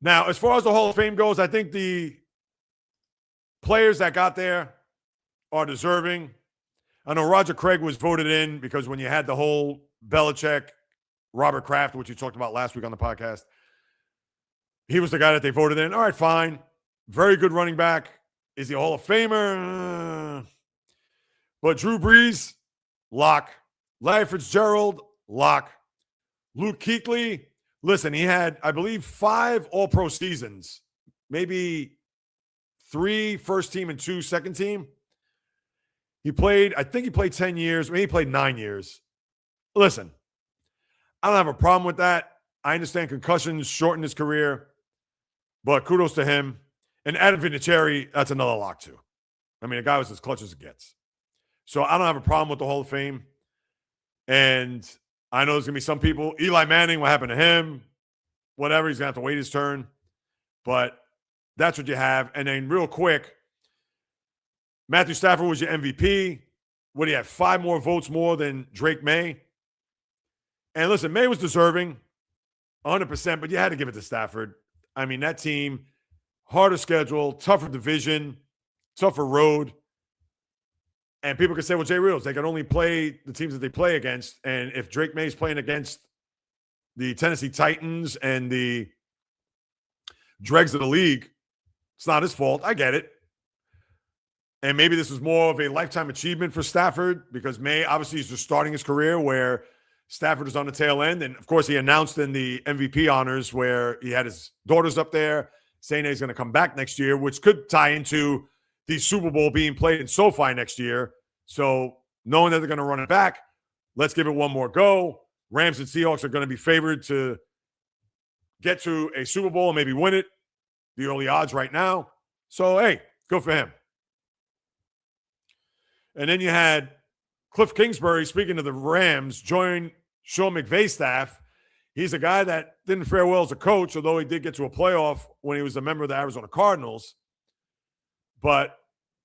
Now, as far as the Hall of Fame goes, I think the players that got there are deserving. I know Roger Craig was voted in because when you had the whole Belichick, Robert Kraft, which you talked about last week on the podcast, he was the guy that they voted in. All right, fine. Very good running back. Is he a Hall of Famer? But Drew Brees, lock. Larry Fitzgerald, lock. Luke Kuechly, listen, he had, I believe, 5 All-Pro seasons, maybe 3 first team and 2 second team. I think he played 10 years. Maybe he played 9 years. Listen, I don't have a problem with that. I understand concussions shortened his career, but kudos to him. And Adam Vinatieri, that's another lock too. I mean, the guy was as clutch as it gets. So I don't have a problem with the Hall of Fame. And I know there's going to be some people, Eli Manning, what happened to him? Whatever, he's going to have to wait his turn. But that's what you have. And then real quick, Matthew Stafford was your MVP. What do you have? 5 more votes more than Drake May. And listen, May was deserving, 100%, but you had to give it to Stafford. I mean, that team, harder schedule, tougher division, tougher road. And people can say, well, JAYREELZ, they can only play the teams that they play against. And if Drake May's playing against the Tennessee Titans and the dregs of the league, it's not his fault. I get it. And maybe this is more of a lifetime achievement for Stafford because May obviously is just starting his career where Stafford is on the tail end. And, of course, he announced in the MVP honors where he had his daughters up there saying that he's going to come back next year, which could tie into the Super Bowl being played in SoFi next year. So knowing that they're going to run it back, let's give it one more go. Rams and Seahawks are going to be favored to get to a Super Bowl and maybe win it. The early odds right now. So, hey, good for him. And then you had Cliff Kingsbury, speaking of the Rams, join Sean McVay's staff. He's a guy that didn't fare well as a coach, although he did get to a playoff when he was a member of the Arizona Cardinals. But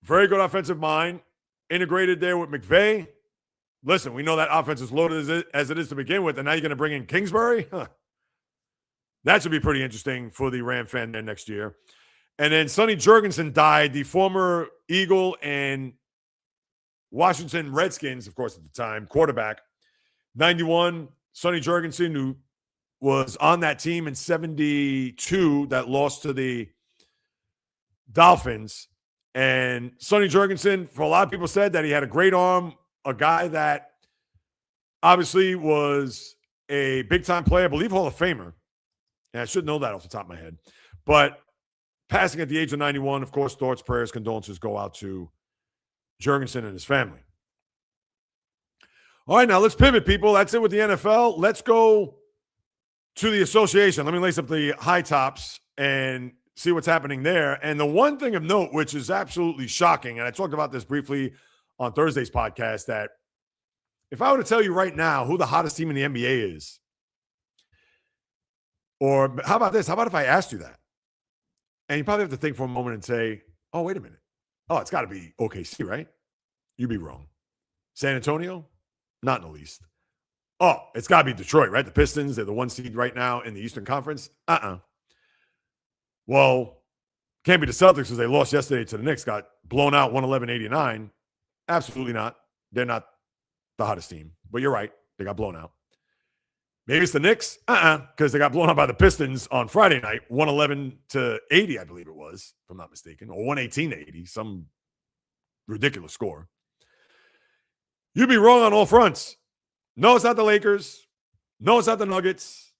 very good offensive mind, integrated there with McVay. Listen, we know that offense is loaded as it is to begin with, and now you're going to bring in Kingsbury? Huh. That should be pretty interesting for the Ram fan there next year. And then Sonny Jurgensen died, the former Eagle and Washington Redskins, of course, at the time, quarterback. 91, Sonny Jurgensen, who was on that team in 72 that lost to the Dolphins. And Sonny Jurgensen, for a lot of people, said that he had a great arm, a guy that obviously was a big-time player, I believe Hall of Famer. And I should know that off the top of my head. But passing at the age of 91, of course, thoughts, prayers, condolences go out to Jurgensen and his family. All right, now let's pivot, people. That's it with the NFL. Let's go to the association. Let me lace up the high tops and see what's happening there. And the one thing of note, which is absolutely shocking, and I talked about this briefly on Thursday's podcast, that if I were to tell you right now who the hottest team in the NBA is, or how about this? How about if I asked you that? And you probably have to think for a moment and say, oh, wait a minute. Oh, it's got to be OKC, right? You'd be wrong. San Antonio? Not in the least. Oh, it's got to be Detroit, right? The Pistons, they're the 1 seed right now in the Eastern Conference. Well, can't be the Celtics because they lost yesterday to the Knicks, got blown out 111-89. Absolutely not. They're not the hottest team. But you're right. They got blown out. Maybe it's the Knicks? Because they got blown out by the Pistons on Friday night, 111-80, I believe it was, if I'm not mistaken, or 118-80, some ridiculous score. You'd be wrong on all fronts. No, it's not the Lakers. No, it's not the Nuggets.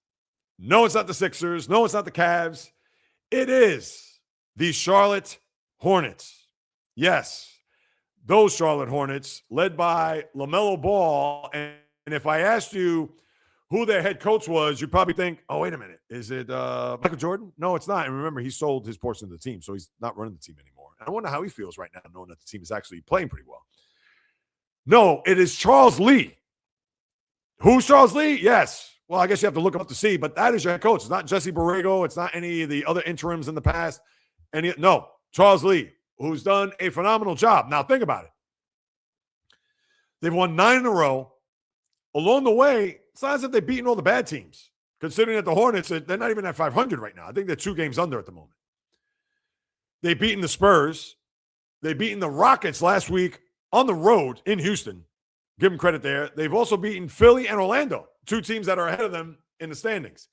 No, it's not the Sixers. No, it's not the Cavs. It is the Charlotte Hornets. Yes, those Charlotte Hornets, led by LaMelo Ball. And if I asked you who their head coach was, you'd probably think, oh, wait a minute. Is it Michael Jordan? No, it's not. And remember, he sold his portion of the team, so he's not running the team anymore. I wonder how he feels right now, knowing that the team is actually playing pretty well. No, it is Charles Lee. Who's Charles Lee? Yes. Well, I guess you have to look him up to see, but that is your head coach. It's not Jesse Borrego. It's not any of the other interims in the past. No, Charles Lee, who's done a phenomenal job. Now, think about it. They've won 9 in a row. Along the way, it's not as if they've beaten all the bad teams, considering that the Hornets, they're not even at 500 right now. I think they're 2 games under at the moment. They've beaten the Spurs. They've beaten the Rockets last week on the road in Houston. Give them credit there. They've also beaten Philly and Orlando, 2 teams that are ahead of them in the standings.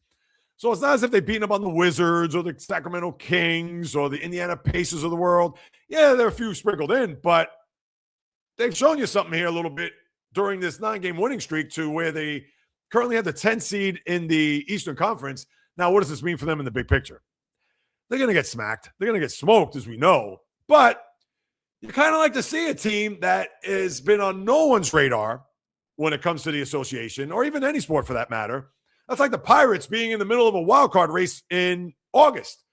So it's not as if they've beaten up on the Wizards or the Sacramento Kings or the Indiana Pacers of the world. Yeah, there are a few sprinkled in, but they've shown you something here a little bit during this 9-game winning streak to where they currently have the 10th seed in the Eastern Conference. Now, what does this mean for them in the big picture? They're going to get smacked. They're going to get smoked, as we know. But you kind of like to see a team that has been on no one's radar when it comes to the association, or even any sport for that matter. That's like the Pirates being in the middle of a wild card race in August.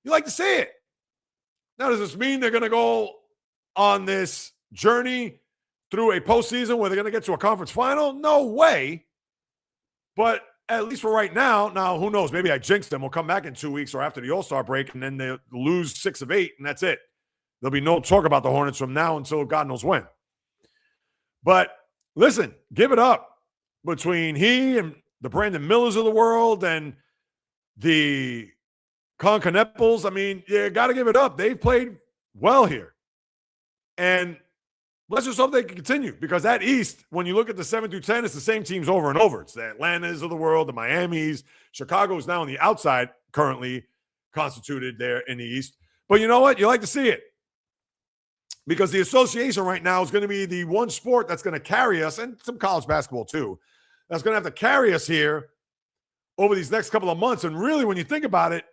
You like to see it. Now, does this mean they're going to go on this journey through a postseason where they're going to get to a conference final? No way. But at least for right now, who knows? Maybe I jinxed them. We'll come back in 2 weeks or after the All-Star break, and then they'll lose 6 of 8, and that's it. There'll be no talk about the Hornets from now until God knows when. But listen, give it up between he and the Brandon Millers of the world and the Concanepples. I mean, you got to give it up. They've played well here. And let's just hope they can continue, because that East, when you look at the 7 through 10, it's the same teams over and over. It's the Atlantas of the world, the Miamis. Chicago is now on the outside, currently constituted there in the East. But you know what? You like to see it, because the association right now is going to be the one sport that's going to carry us, and some college basketball too, that's going to have to carry us here over these next couple of months. And really, when you think about it,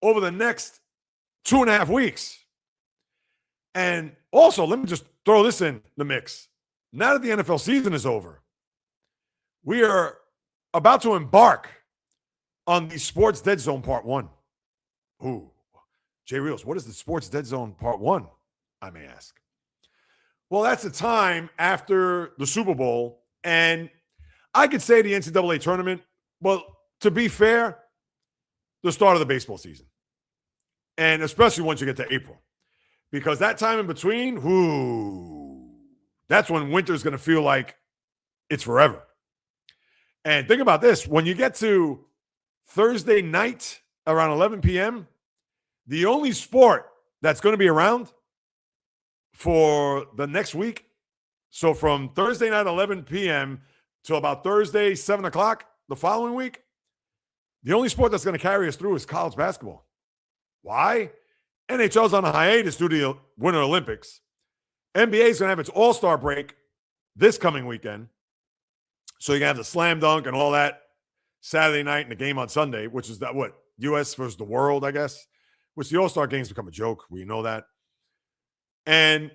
over the next 2.5 weeks. And also, let me just throw this in the mix. Now that the NFL season is over, we are about to embark on the Sports Dead Zone Part 1. Ooh, JAYREELZ, what is the Sports Dead Zone Part 1, I may ask? Well, that's the time after the Super Bowl. And I could say the NCAA tournament, well, to be fair, the start of the baseball season. And especially once you get to April. Because that time in between, that's when winter's going to feel like it's forever. And think about this. When you get to Thursday night around 11 p.m., the only sport that's going to be around for the next week, so from Thursday night 11 p.m. to about Thursday 7 o'clock the following week, the only sport that's going to carry us through is college basketball. Why? NHL's on a hiatus due to the Winter Olympics. NBA is going to have its All-Star break this coming weekend. So you're going to have the slam dunk and all that Saturday night and the game on Sunday, which is that what? U.S. versus the world, I guess, which the All-Star games become a joke. We know that. And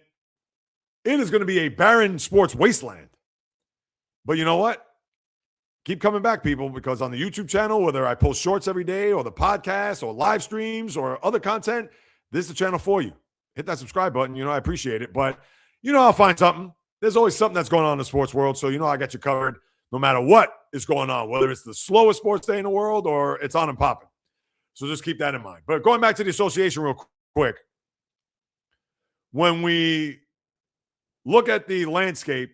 it is going to be a barren sports wasteland. But you know what? Keep coming back, people, because on the YouTube channel, whether I post shorts every day or the podcast or live streams or other content, this is the channel for you. Hit that subscribe button. You know, I appreciate it. But you know, I'll find something. There's always something that's going on in the sports world. So, you know, I got you covered no matter what is going on, whether it's the slowest sports day in the world or it's on and popping. So just keep that in mind. But going back to the association real quick, when we look at the landscape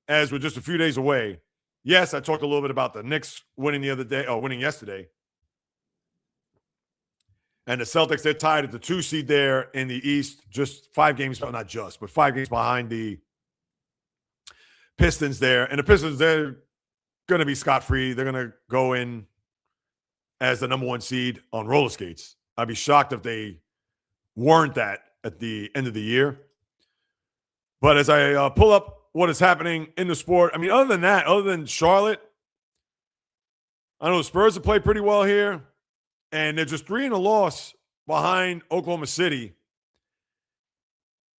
as we're just a few days away, yes, I talked a little bit about the Knicks winning yesterday. And the Celtics, they're tied at the 2 seed there in the East, just 5 games, but not just, but 5 games behind the Pistons there. And the Pistons, they're going to be scot-free. They're going to go in as the number 1 seed on roller skates. I'd be shocked if they weren't that at the end of the year. But as I pull up what is happening in the sport, I mean, other than that, other than Charlotte, I know the Spurs have played pretty well here. And they're just 3-1 behind Oklahoma City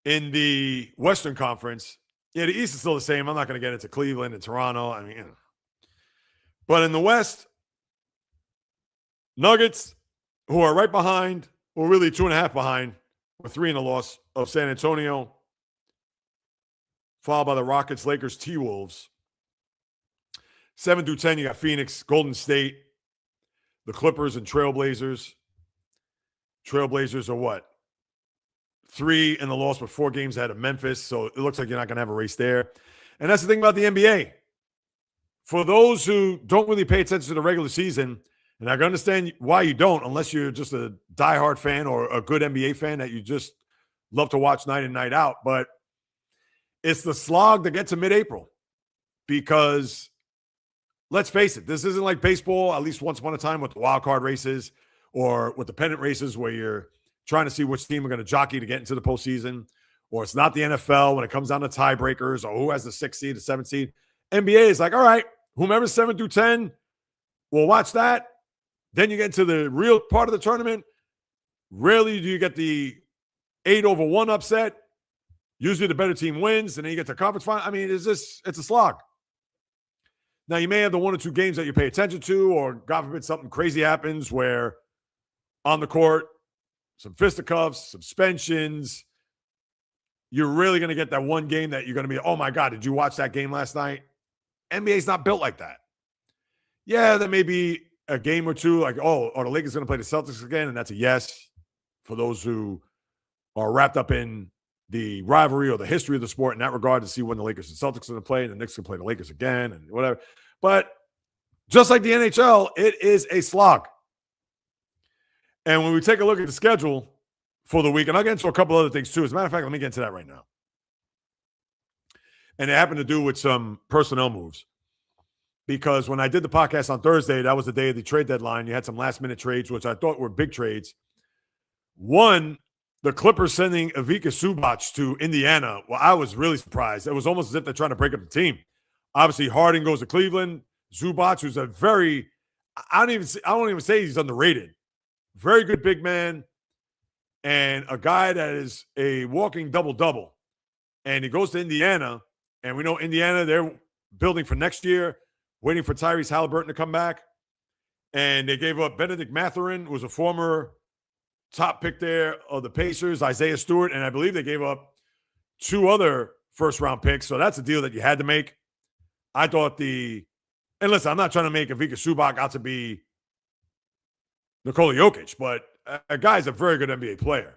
in the Western Conference. Yeah, the East is still the same. I'm not going to get into Cleveland and Toronto. I mean, you know. But in the West, Nuggets, who are right behind, or really 2.5 behind, with 3-1 of San Antonio, followed by the Rockets, Lakers, T-Wolves. 7 through 10, you got Phoenix, Golden State, the Clippers and Trailblazers. Trailblazers are what? 3 in the loss, but 4 games ahead of Memphis. So it looks like you're not going to have a race there. And that's the thing about the NBA. For those who don't really pay attention to the regular season, and I can understand why you don't, unless you're just a diehard fan or a good NBA fan that you just love to watch night in, night out. But it's the slog that gets to mid-April, because let's face it, this isn't like baseball, at least once upon a time, with the wild card races or with the pennant races where you're trying to see which team are going to jockey to get into the postseason. Or it's not the NFL when it comes down to tiebreakers or who has the 6th seed, the 7th seed. NBA is like, all right, whomever's 7 through 10, we'll watch that. Then you get into the real part of the tournament. Rarely do you get the 8-1 upset. Usually the better team wins, and then you get to conference final. I mean, it's a slog. Now, you may have the one or two games that you pay attention to, or God forbid something crazy happens where on the court, some fisticuffs, suspensions, you're really going to get that one game that you're going to be, oh my God, did you watch that game last night? NBA's not built like that. Yeah, there may be a game or two like, oh, are the Lakers going to play the Celtics again? And that's a yes for those who are wrapped up in the rivalry or the history of the sport in that regard to see when the Lakers and Celtics are going to play, and the Knicks can play the Lakers again and whatever. But just like the NHL, it is a slog. And when we take a look at the schedule for the week, and I'll get into a couple other things too. As a matter of fact, let me get into that right now. And it happened to do with some personnel moves. Because when I did the podcast on Thursday, that was the day of the trade deadline. You had some last-minute trades, which I thought were big trades. One, the Clippers sending Ivica Zubac to Indiana. Well, I was really surprised. It was almost as if they're trying to break up the team. Obviously, Harden goes to Cleveland. Zubac, who's a very – I don't even say he's underrated. Very good big man and a guy that is a walking double-double. And he goes to Indiana, and we know Indiana, they're building for next year, waiting for Tyrese Halliburton to come back. And they gave up Benedict Mathurin, who was a former top pick there of the Pacers, Isaiah Stewart, and I believe they gave up 2 other first-round picks. So that's a deal that you had to make. I thought and listen, I'm not trying to make Ivica Zubac out to be Nikola Jokic, but a guy's a very good NBA player.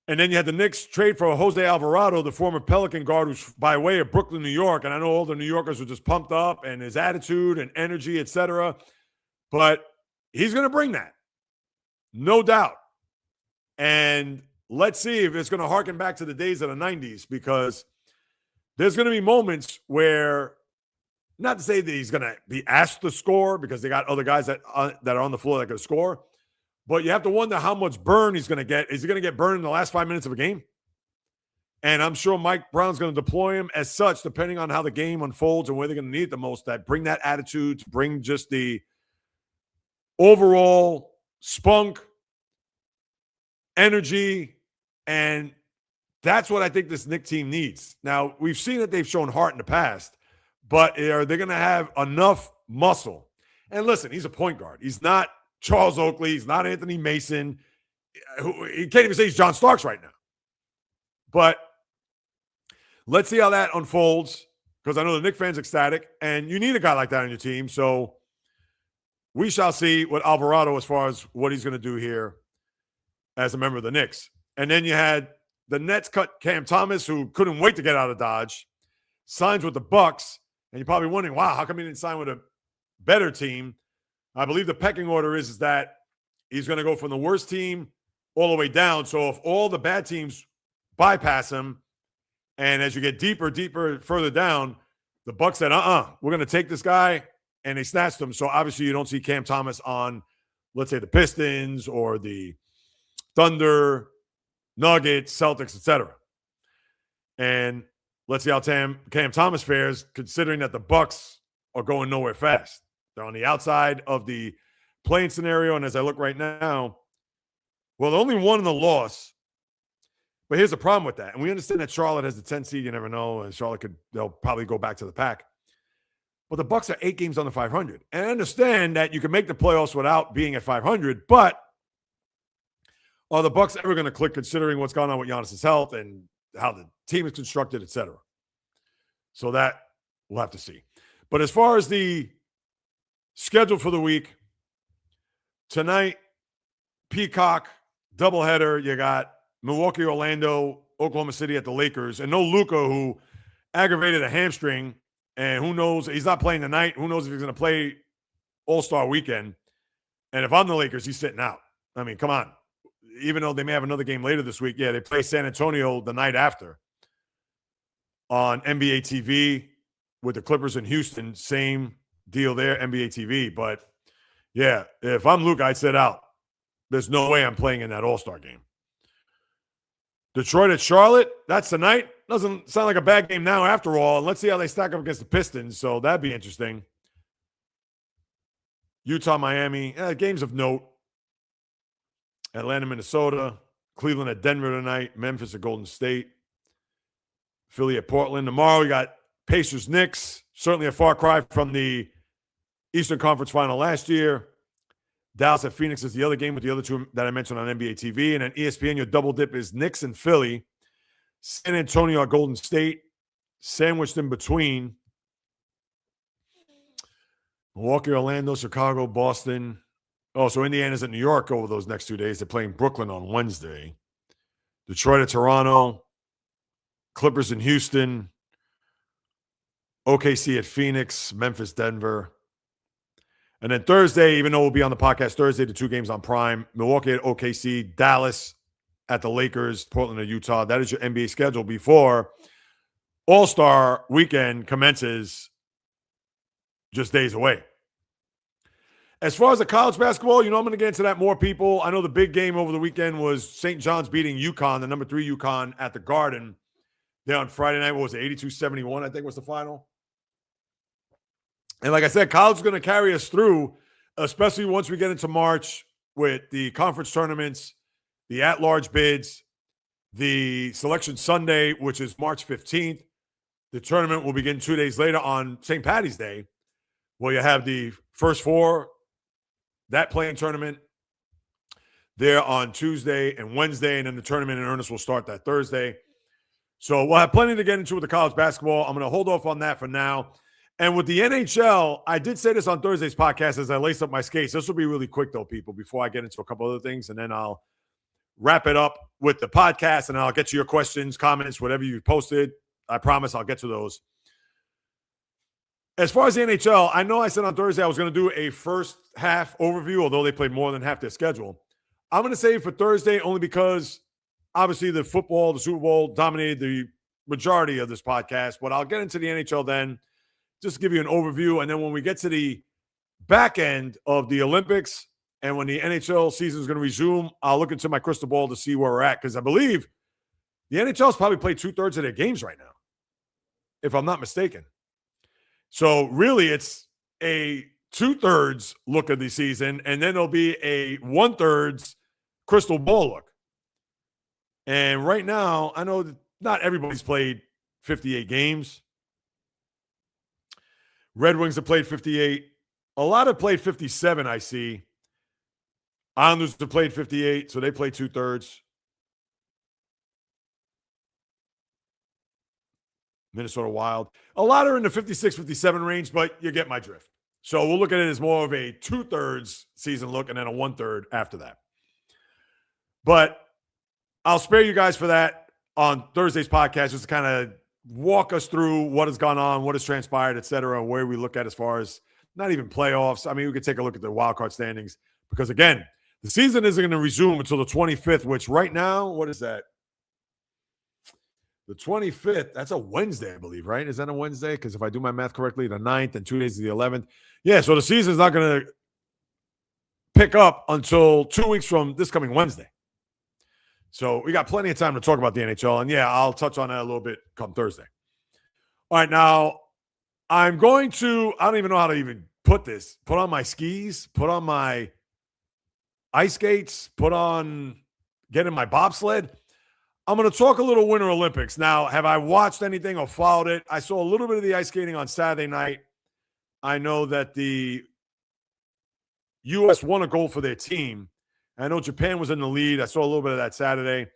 And then you had the Knicks trade for Jose Alvarado, the former Pelican guard who's by way of Brooklyn, New York. And I know all the New Yorkers were just pumped up and his attitude and energy, etc. But he's going to bring that. No doubt. And let's see if it's going to harken back to the days of the 90s, because there's going to be moments where, not to say that he's going to be asked to score because they got other guys that are on the floor that can score, but you have to wonder how much burn he's going to get. Is he going to get burned in the last 5 minutes of a game? And I'm sure Mike Brown's going to deploy him as such, depending on how the game unfolds and where they're going to need it the most, that bring that attitude, to bring just the overall spunk, energy, and that's what I think this Knicks team needs. Now, we've seen that they've shown heart in the past, but are they going to have enough muscle? And listen, he's a point guard. He's not Charles Oakley. He's not Anthony Mason. He can't even say he's John Starks right now. But let's see how that unfolds, because I know the Knicks fans ecstatic, and you need a guy like that on your team. So we shall see what Alvarado, as far as what he's going to do here as a member of the Knicks. And then you had the Nets cut Cam Thomas, who couldn't wait to get out of Dodge, signs with the Bucks. And you're probably wondering, wow, how come he didn't sign with a better team? I believe the pecking order is that he's going to go from the worst team all the way down. So if all the bad teams bypass him, and as you get deeper, further down, the Bucks said, we're going to take this guy, and they snatched him. So obviously you don't see Cam Thomas on, let's say, the Pistons or the Thunder, Nuggets, Celtics, etc. And let's see how Cam Thomas fares, considering that the Bucks are going nowhere fast. They're on the outside of the playing scenario, and as I look right now, well, they're only one in the loss. But here's the problem with that. And we understand that Charlotte has the 10 seed. You never know. And they'll probably go back to the pack. But the Bucks are 8 games under 500. And I understand that you can make the playoffs without being at 500, but are the Bucks ever going to click, considering what's going on with Giannis's health and how the team is constructed, et cetera? So that we'll have to see. But as far as the schedule for the week, tonight, Peacock, doubleheader. You got Milwaukee, Orlando, Oklahoma City at the Lakers, and no Luka, who aggravated a hamstring, and who knows, he's not playing tonight. Who knows if he's going to play All-Star Weekend. And if I'm the Lakers, he's sitting out. I mean, come on. Even though they may have another game later this week, they play San Antonio the night after on NBA TV with the Clippers in Houston. Same deal there, NBA TV. But, yeah, if I'm Luka, I'd sit out. There's no way I'm playing in that All-Star game. Detroit at Charlotte, that's tonight. Doesn't sound like a bad game now after all. And let's see how they stack up against the Pistons. So that'd be interesting. Utah, Miami, games of note. Atlanta, Minnesota. Cleveland at Denver tonight. Memphis at Golden State. Philly at Portland. Tomorrow we got Pacers Knicks. Certainly a far cry from the Eastern Conference Final last year. Dallas at Phoenix is the other game with the other two that I mentioned on NBA TV. And then ESPN, your double dip is Knicks and Philly. San Antonio at Golden State. Sandwiched in between. Milwaukee, Orlando, Chicago, Boston. Oh, so Indiana's at New York over those next 2 days. They're playing Brooklyn on Wednesday. Detroit at Toronto. Clippers in Houston. OKC at Phoenix. Memphis, Denver. And then Thursday, even though we'll be on the podcast Thursday, the 2 games on Prime. Milwaukee at OKC. Dallas at the Lakers. Portland at Utah. That is your NBA schedule before All-Star Weekend commences just days away. As far as the college basketball, I'm going to get into that more, people. I know the big game over the weekend was St. John's beating UConn, the number 3 UConn at the Garden. There on Friday night, what was it, 82-71, I think was the final. And like I said, college is going to carry us through, especially once we get into March with the conference tournaments, the at-large bids, the Selection Sunday, which is March 15th. The tournament will begin 2 days later on St. Patty's Day, where you have the first 4, that playing tournament there on Tuesday and Wednesday, and then the tournament in earnest will start that Thursday. So we'll have plenty to get into with the college basketball. I'm going to hold off on that for now. And with the NHL, I did say this on Thursday's podcast as I laced up my skates. This will be really quick, though, people, before I get into a couple other things, and then I'll wrap it up with the podcast, and I'll get to your questions, comments, whatever you posted. I promise I'll get to those. As far as the NHL, I know I said on Thursday I was going to do a first half overview, although they played more than half their schedule. I'm going to save it for Thursday only because obviously the football, the Super Bowl dominated the majority of this podcast, but I'll get into the NHL then, just to give you an overview. And then when we get to the back end of the Olympics and when the NHL season is going to resume, I'll look into my crystal ball to see where we're at, because I believe the NHL has probably played 2/3 of their games right now, if I'm not mistaken. So really, it's a 2/3 look of the season, and then there'll be a 1/3 crystal ball look. And right now, I know that not everybody's played 58 games. Red Wings have played 58. A lot have played 57, I see. Islanders have played 58, so they play 2/3. Minnesota Wild. A lot are in the 56, 57 range, but you get my drift. So we'll look at it as more of a 2/3 season look and then a 1/3 after that. But I'll spare you guys for that on Thursday's podcast, just to kind of walk us through what has gone on, what has transpired, et cetera, where we look at as far as not even playoffs. I mean, we could take a look at the wild card standings because, again, the season isn't going to resume until the 25th, which right now, what is that? The 25th, that's a Wednesday, I believe, right? Is that a Wednesday? Because if I do my math correctly, the 9th and 2 days of the 11th. Yeah, so the season's not going to pick up until 2 weeks from this coming Wednesday. So we got plenty of time to talk about the NHL. And, yeah, I'll touch on that a little bit come Thursday. All right, now I'm going to – I don't even know how to even put this. Put on my skis, put on my ice skates, get in my bobsled. I'm going to talk a little Winter Olympics. Now, have I watched anything or followed it? I saw a little bit of the ice skating on Saturday night. I know that the U.S. won a gold for their team. I know Japan was in the lead. I saw a little bit of that Saturday.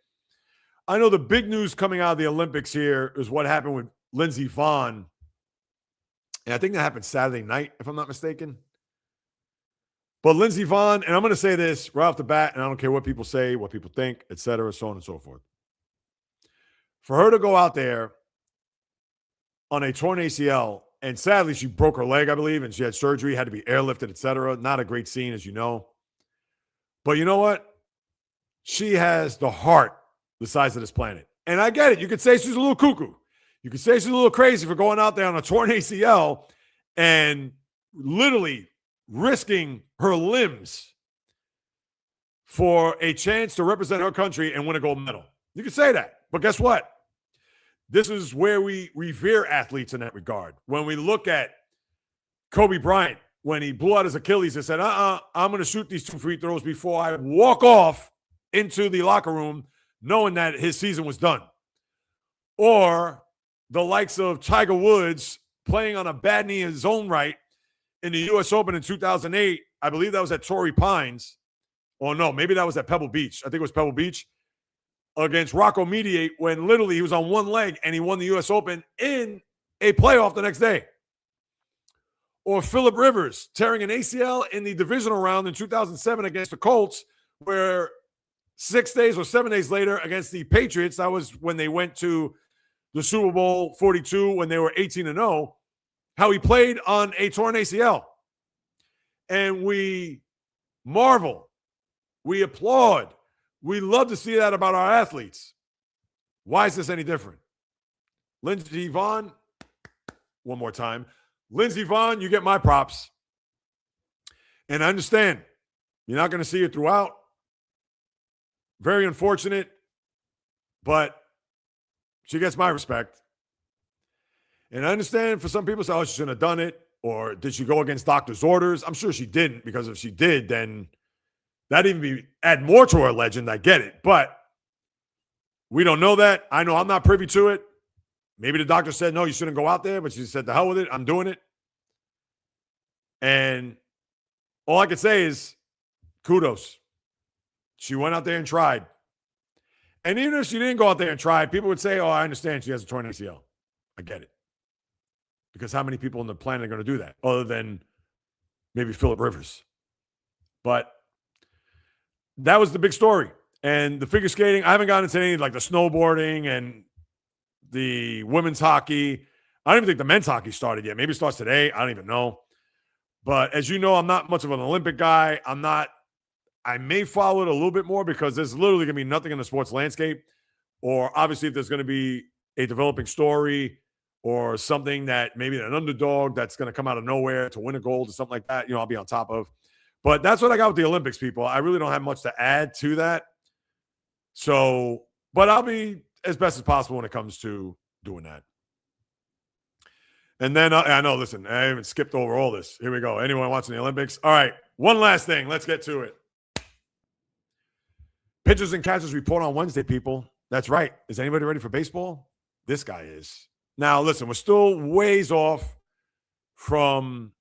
I know the big news coming out of the Olympics here is what happened with Lindsey Vonn. And I think that happened Saturday night, if I'm not mistaken. But Lindsey Vonn, and I'm going to say this right off the bat, and I don't care what people say, what people think, et cetera, so on and so forth. For her to go out there on a torn ACL, and sadly she broke her leg, I believe, and she had surgery, had to be airlifted, et cetera. Not a great scene, as you know. But you know what? She has the heart the size of this planet. And I get it. You could say she's a little cuckoo. You could say she's a little crazy for going out there on a torn ACL and literally risking her limbs for a chance to represent her country and win a gold medal. You could say that. But guess what? This is where we revere athletes in that regard. When we look at Kobe Bryant, when he blew out his Achilles and said, I'm going to shoot these 2 free throws before I walk off into the locker room knowing that his season was done. Or the likes of Tiger Woods playing on a bad knee in his own right in the U.S. Open in 2008. I believe that was at Torrey Pines. Or no, maybe that was at Pebble Beach. I think it was Pebble Beach against Rocco Mediate when literally he was on one leg and he won the U.S. Open in a playoff the next day. Or Phillip Rivers tearing an ACL in the divisional round in 2007 against the Colts, where 6 days or 7 days later against the Patriots, that was when they went to the Super Bowl 42 when they were 18-0, how he played on a torn ACL. And we marvel, we applaud, we love to see that about our athletes. Why is this any different? Lindsey Vonn, one more time. Lindsey Vonn, you get my props. And I understand you're not going to see it throughout. Very unfortunate, but she gets my respect. And I understand for some people say, oh, she shouldn't have done it. Or did she go against doctor's orders? I'm sure she didn't, because if she did, then that'd even add more to her legend. I get it. But we don't know that. I know I'm not privy to it. Maybe the doctor said, no, you shouldn't go out there, but she said, the hell with it. I'm doing it. And all I could say is kudos. She went out there and tried. And even if she didn't go out there and try, people would say, oh, I understand she has a torn ACL. I get it. Because how many people on the planet are going to do that other than maybe Phillip Rivers? But that was the big story. And the figure skating, I haven't gotten into any like the snowboarding and the women's hockey. I don't even think the men's hockey started yet. Maybe it starts today. I don't even know. But as you know, I'm not much of an Olympic guy. I may follow it a little bit more because there's literally going to be nothing in the sports landscape. Or obviously if there's going to be a developing story or something that maybe an underdog that's going to come out of nowhere to win a gold or something like that, I'll be on top of. But that's what I got with the Olympics, people. I really don't have much to add to that. So, but I'll be as best as possible when it comes to doing that. And then I know, listen, I haven't skipped over all this. Here we go. Anyone watching the Olympics? All right. One last thing. Let's get to it. Pitchers and catchers report on Wednesday, people. That's right. Is anybody ready for baseball? This guy is. Now, listen, we're still ways off from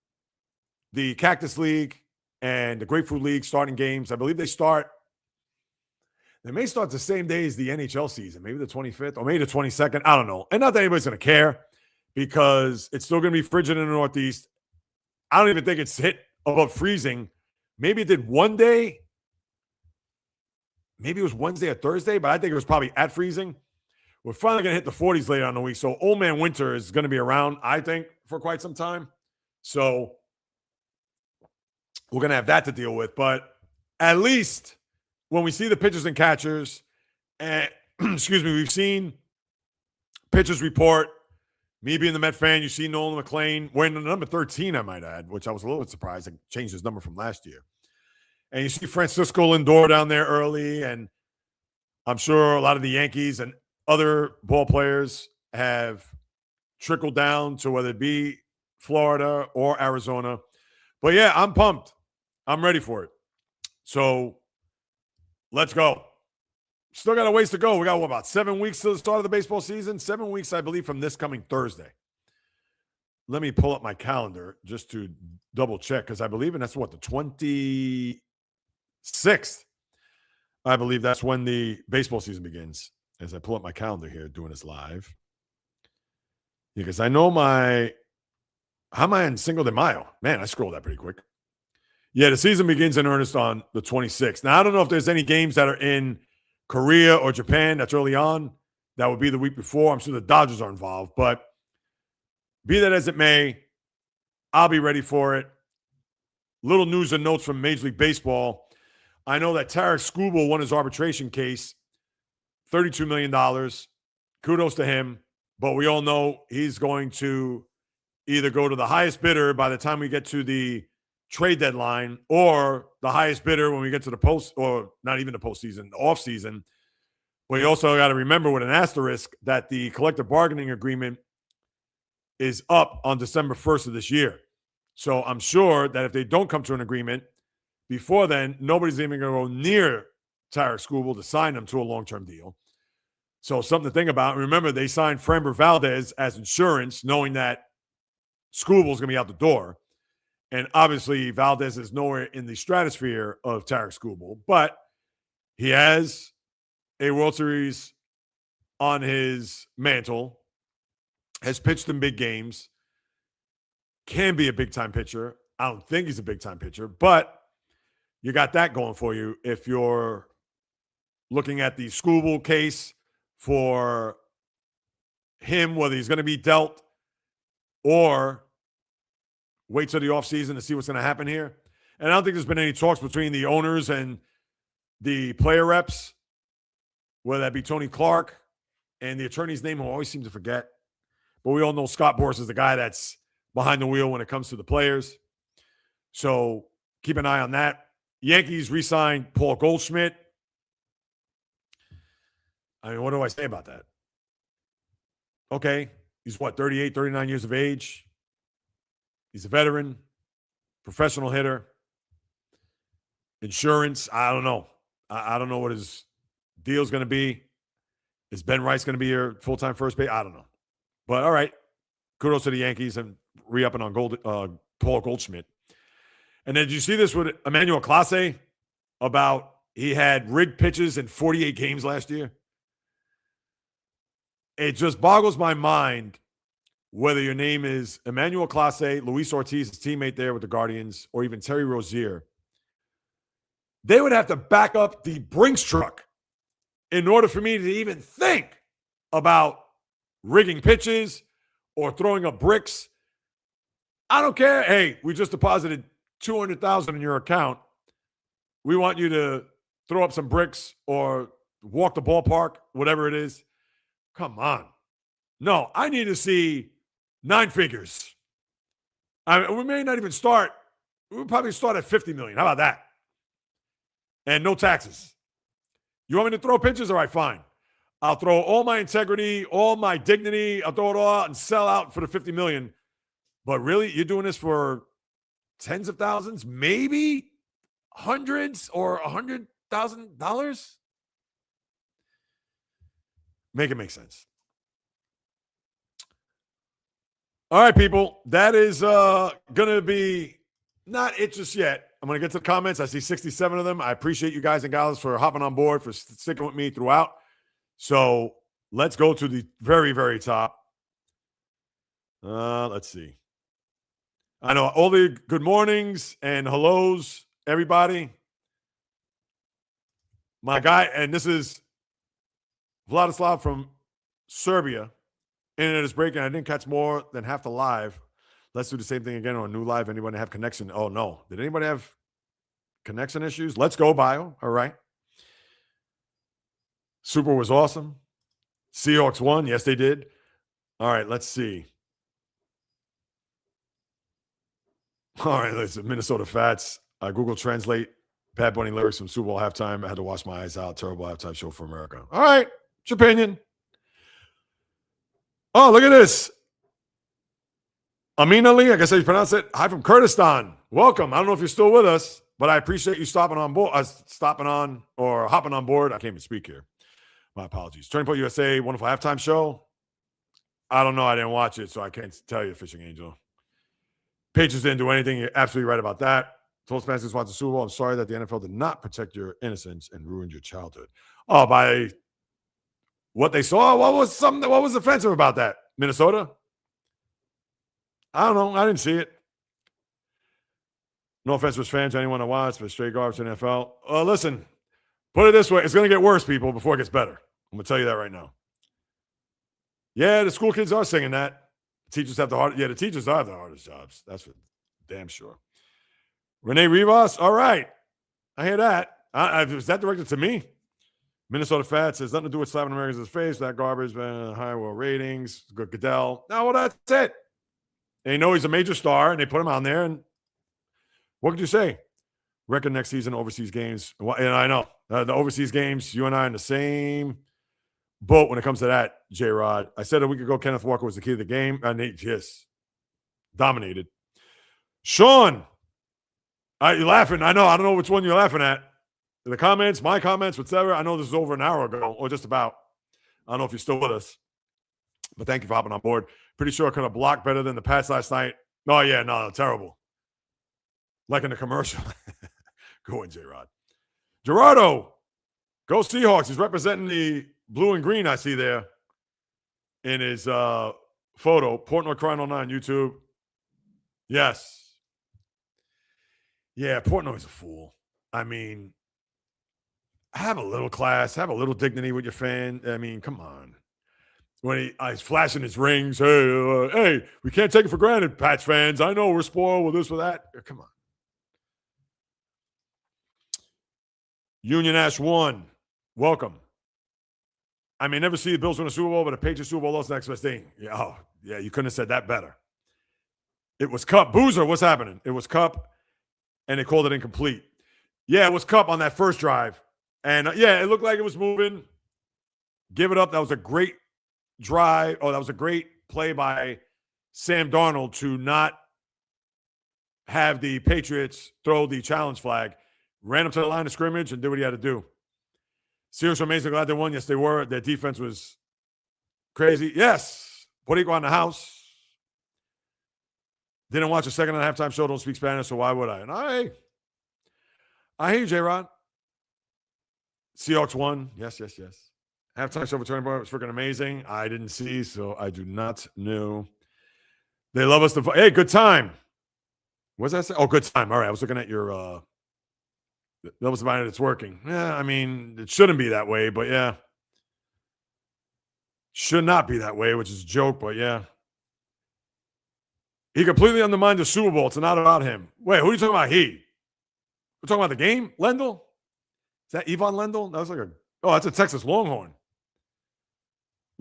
the Cactus League and the Grapefruit League starting games. I believe they may start the same day as the NHL season, maybe the 25th or maybe the 22nd. I don't know. And not that anybody's going to care because it's still going to be frigid in the Northeast. I don't even think it's hit above freezing. Maybe it did one day. Maybe it was Wednesday or Thursday, but I think it was probably at freezing. We're finally going to hit the 40s later on the week. So old man winter is going to be around, I think, for quite some time. So we're going to have that to deal with. But at least when we see the pitchers and catchers, and we've seen pitchers report. Me being the Met fan, you see Nolan McLean wearing the number 13, I might add, which I was a little bit surprised. I changed his number from last year. And you see Francisco Lindor down there early, and I'm sure a lot of the Yankees and other ball players have trickled down to whether it be Florida or Arizona. But yeah, I'm pumped. I'm ready for it. So let's go. Still got a ways to go. We got, about 7 weeks to the start of the baseball season? 7 weeks, I believe, from this coming Thursday. Let me pull up my calendar just to double check because I believe, and that's what, the 26th. I believe that's when the baseball season begins. As I pull up my calendar here, doing this live. Because I know how am I in Cinco de Mayo? Man, I scrolled that pretty quick. Yeah, the season begins in earnest on the 26th. Now, I don't know if there's any games that are in Korea or Japan that's early on. That would be the week before. I'm sure the Dodgers are involved. But be that as it may, I'll be ready for it. Little news and notes from Major League Baseball. I know that Tarek Skubal won his arbitration case, $32 million. Kudos to him. But we all know he's going to either go to the highest bidder by the time we get to the trade deadline or the highest bidder when we get to the post, or not even the postseason, the off season. But you also got to remember with an asterisk that the collective bargaining agreement is up on December 1st of this year. So I'm sure that if they don't come to an agreement before then, nobody's even going to go near Tarek Skubal to sign him to a long-term deal. So something to think about. Remember, they signed Framber Valdez as insurance, knowing that Skubal's going to be out the door. And obviously, Valdez is nowhere in the stratosphere of Tarek Skubal, but he has a World Series on his mantle, has pitched in big games, can be a big-time pitcher. I don't think he's a big-time pitcher, but you got that going for you if you're looking at the Skubal case for him, whether he's going to be dealt or wait till the offseason to see what's going to happen here. And I don't think there's been any talks between the owners and the player reps, whether that be Tony Clark and the attorney's name, who I always seem to forget. But we all know Scott Boras is the guy that's behind the wheel when it comes to the players. So keep an eye on that. Yankees re-signed Paul Goldschmidt. I mean, what do I say about that? Okay, he's 38, 39 years of age. He's a veteran, professional hitter. Insurance, I don't know. I don't know what his deal's going to be. Is Ben Rice going to be your full-time first base? I don't know. But all right, kudos to the Yankees and re-upping on Paul Goldschmidt. And then did you see this with Emmanuel Clase about he had rigged pitches in 48 games last year? It just boggles my mind whether your name is Emmanuel Clase, Luis Ortiz, his teammate there with the Guardians, or even Terry Rozier. They would have to back up the Brinks truck in order for me to even think about rigging pitches or throwing up bricks. I don't care. Hey, we just deposited $200,000 in your account. We want you to throw up some bricks or walk the ballpark, whatever it is. Come on. No, I need to see 9 figures. I mean, we may not even start. We'll probably start at $50 million. How about that? And no taxes. You want me to throw pitches? All right, fine. I'll throw all my integrity, all my dignity. I'll throw it all out and sell out for the $50 million. But really, you're doing this for tens of thousands, maybe hundreds or $100,000? Make it make sense. All right, people. That is going to be not it just yet. I'm going to get to the comments. I see 67 of them. I appreciate you guys and gals for hopping on board, for sticking with me throughout. So let's go to the very, very top. Let's see. I know all the good mornings and hellos, everybody. My guy, and this is Vladislav from Serbia. Internet is breaking. I didn't catch more than half the live. Let's do the same thing again on a new live. Anybody have connection? Oh, no. Did anybody have connection issues? Let's go, Bio. All right. Super was awesome. Seahawks won. Yes, they did. All right, let's see. All right, listen. Minnesota Fats. Google Translate. Bad Bunny lyrics from Super Bowl halftime. I had to wash my eyes out. Terrible halftime show for America. All right. It's your opinion. Oh, look at this. Amin Ali, I guess how you pronounce it. Hi from Kurdistan. Welcome. I don't know if you're still with us, but I appreciate you stopping on or hopping on board. I can't even speak here. My apologies. Turning Point USA, wonderful halftime show. I don't know. I didn't watch it, so I can't tell you, Fishing Angel. Patriots didn't do anything. You're absolutely right about that. Toastmasters watched the Super Bowl. I'm sorry that the NFL did not protect your innocence and ruined your childhood. Oh, by what they saw? What was offensive about that? Minnesota? I don't know. I didn't see it. No offense to fans, anyone that watched, but straight garbage to the NFL. Listen, put it this way. It's going to get worse, people, before it gets better. I'm going to tell you that right now. Yeah, the school kids are singing that. Teachers have the teachers are the hardest jobs. That's for damn sure. Renee Rivas, all right. I hear that. Was that directed to me? Minnesota Fats says nothing to do with slapping Americans in the face. That garbage, high world ratings. Good Goodell. No, well, that's it. They know he's a major star, and they put him on there. And what could you say? Record next season, overseas games. And I know the overseas games, you and I are in the same boat when it comes to that, J-Rod. I said a week ago Kenneth Walker was the key to the game. And he just dominated. Sean, you're laughing. I know. I don't know which one you're laughing at. the comments, my comments, whatever. I know this is over an hour ago, or just about. I don't know if you're still with us, but thank you for hopping on board. Pretty sure I could have blocked better than the Pats last night. Oh, yeah, no, terrible. Like in the commercial. Go in, J-Rod. Gerardo, go Seahawks. He's representing the blue and green I see there in his photo. Portnoy Crying on YouTube. Yes. Yeah, Portnoy's a fool. I mean, have a little class, have a little dignity with your fan. I mean, come on. When he's flashing his rings, hey, we can't take it for granted, Pats fans. I know we're spoiled with this, with that. Come on. Union Ash 1, welcome. I may never see the Bills win a Super Bowl, but a Patriots Super Bowl loss next best thing. Yeah, you couldn't have said that better. It was Cup. Boozer, what's happening? It was Cup, and they called it incomplete. Yeah, it was Cup on that first drive. And, it looked like it was moving. Give it up. That was a great drive. Oh, that was a great play by Sam Darnold to not have the Patriots throw the challenge flag. Ran up to the line of scrimmage and did what he had to do. Seriously, amazing. Glad they won. Yes, they were. Their defense was crazy. Yes. Puerto Rico on the house. Didn't watch a second and a half time show. Don't speak Spanish, so why would I? And I hear you, J-Rod. Seahawks won. Yes. Halftime show for Turning Point was freaking amazing. I didn't see, so I do not know. They love us. Hey, good time. What's that say? Oh, good time. All right. I was looking at your that was about it. It's working. Yeah, I mean, it shouldn't be that way, but yeah. Should not be that way, which is a joke, but yeah. He completely undermined the Super Bowl. It's not about him. Wait, who are you talking about? He? We're talking about the game? Lendl? Is that Yvonne Lendl? That was like that's a Texas Longhorn.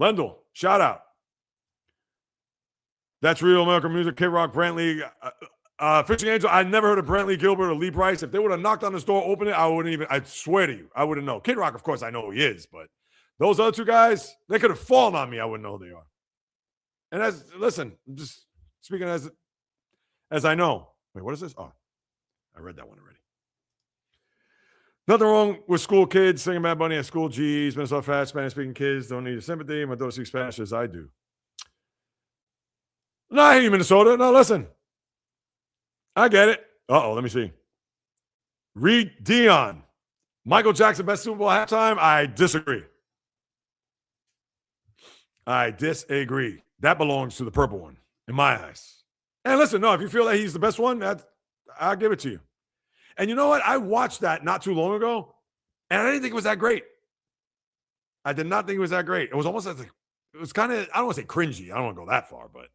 Lendl, shout out. That's real American music. Kid Rock, Brantley. Fishing Angel, I never heard of Brantley Gilbert or Lee Price. If they would have knocked on this door, opened it, I swear to you, I wouldn't know. Kid Rock, of course, I know who he is, but those other two guys, they could have fallen on me. I wouldn't know who they are. And listen, I'm just speaking as I know. Wait, what is this? Oh, I read that one already. Nothing wrong with school kids singing Bad Bunny at school. Geez, Minnesota fast Spanish-speaking kids don't need your sympathy. My daughter speaks Spanish as I do. No, I hear you, Minnesota. No, listen. I get it. Let me see. Reed Dion. Michael Jackson, best Super Bowl halftime? I disagree. That belongs to the purple one, in my eyes. And listen, no, if you feel that he's the best one, I'll give it to you. And you know what? I watched that not too long ago, and I didn't think it was that great. I did not think it was that great. It was almost like, it was kind of, I don't want to say cringy. I don't want to go that far, but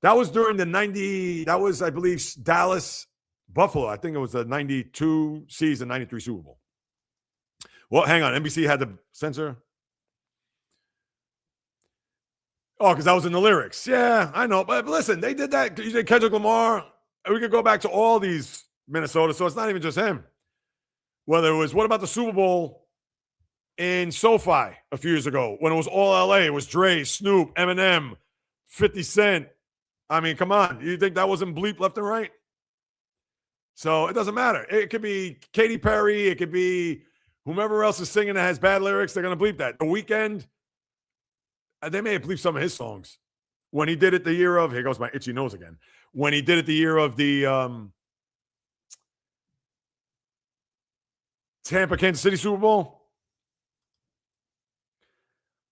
that was during the 90, that was, I believe, Dallas, Buffalo. I think it was the 92 season, 93 Super Bowl. Well, hang on. NBC had the censor. Oh, because that was in the lyrics. Yeah, I know. But listen, they did that. You did Kendrick Lamar. We could go back to all these Minnesota, so it's not even just him. Whether it was, what about the Super Bowl in SoFi a few years ago when it was all LA? It was Dre, Snoop, Eminem, 50 Cent. I mean, come on. You think that wasn't bleep left and right? So it doesn't matter. It could be Katy Perry. It could be whomever else is singing that has bad lyrics. They're going to bleep that. The Weeknd, they may have bleeped some of his songs. When he did it the year of, here goes my itchy nose again. When he did it the year of the Tampa, Kansas City Super Bowl.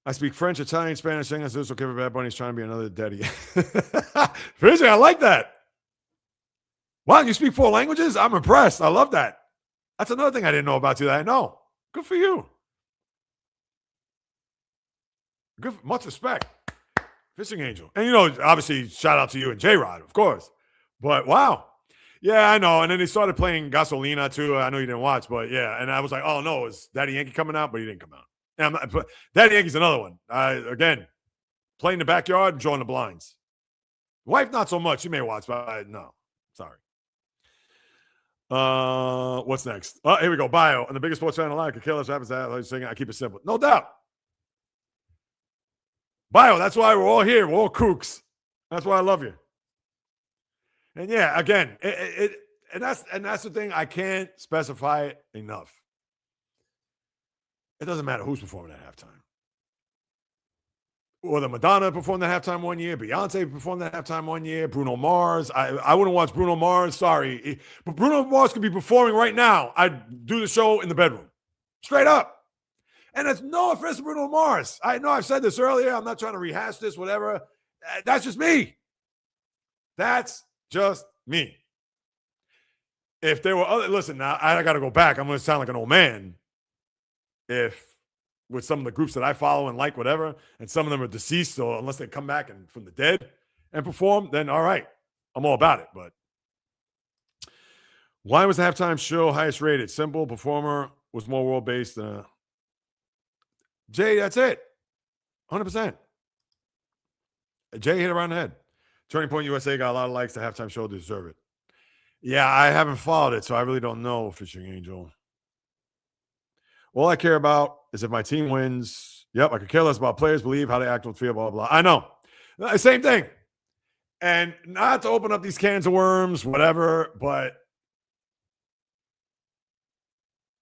I speak French, Italian, Spanish, English. This is okay for Bad Bunny's trying to be another daddy. Seriously, I like that. Wow, you speak 4 languages? I'm impressed. I love that. That's another thing I didn't know about you that I know. Good for you. Much respect. Fishing Angel. And, obviously, shout out to you and J-Rod, of course. But, wow. Yeah, I know. And then they started playing Gasolina, too. I know you didn't watch, but, yeah. And I was like, oh, no, is Daddy Yankee coming out? But he didn't come out. But Daddy Yankee's another one. Again, playing in the backyard and drawing the blinds. Wife, not so much. She may watch, but no. Sorry. What's next? Here we go. Bio. And the biggest sports fan alive could kill us. Happens that. Singing. I keep it simple. No doubt. Bio. That's why we're all here. We're all kooks. That's why I love you. And yeah, again, and that's the thing. I can't specify it enough. It doesn't matter who's performing at halftime. Or the Madonna performed at halftime one year. Beyonce performed at halftime one year. Bruno Mars. I wouldn't watch Bruno Mars. Sorry. But Bruno Mars could be performing right now. I'd do the show in the bedroom. Straight up. And it's no offense to Bruno Mars. I know I've said this earlier. I'm not trying to rehash this, whatever. That's just me. That's just me. If there were other, listen, now I got to go back. I'm going to sound like an old man. If with some of the groups that I follow and like whatever, and some of them are deceased, so unless they come back and from the dead and perform, then all right, I'm all about it. But why was the halftime show highest rated? Simple, performer was more world-based. Jay, that's it. 100%. Jay hit around the head. Turning Point USA got a lot of likes. The halftime show deserve it. Yeah, I haven't followed it, so I really don't know, Fishing Angel. All I care about is if my team wins. Yep, I could care less about players, believe how they act on the field, blah, blah, blah. I know. Same thing. And not to open up these cans of worms, whatever, but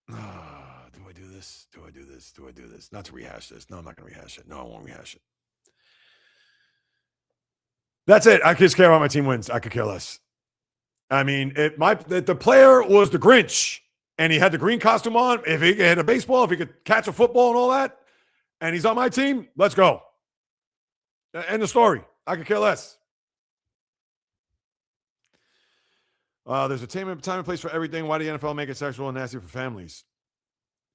do I do this? Do I do this? Do I do this? Not to rehash this. No, I'm not going to rehash it. No, I won't rehash it. That's it. I just care about my team wins. I could care less. I mean, the player was the Grinch, and he had the green costume on. If he had a baseball, if he could catch a football and all that, and he's on my team, let's go. End of story. I could care less. There's a time and place for everything. Why did the NFL make it sexual and nasty for families?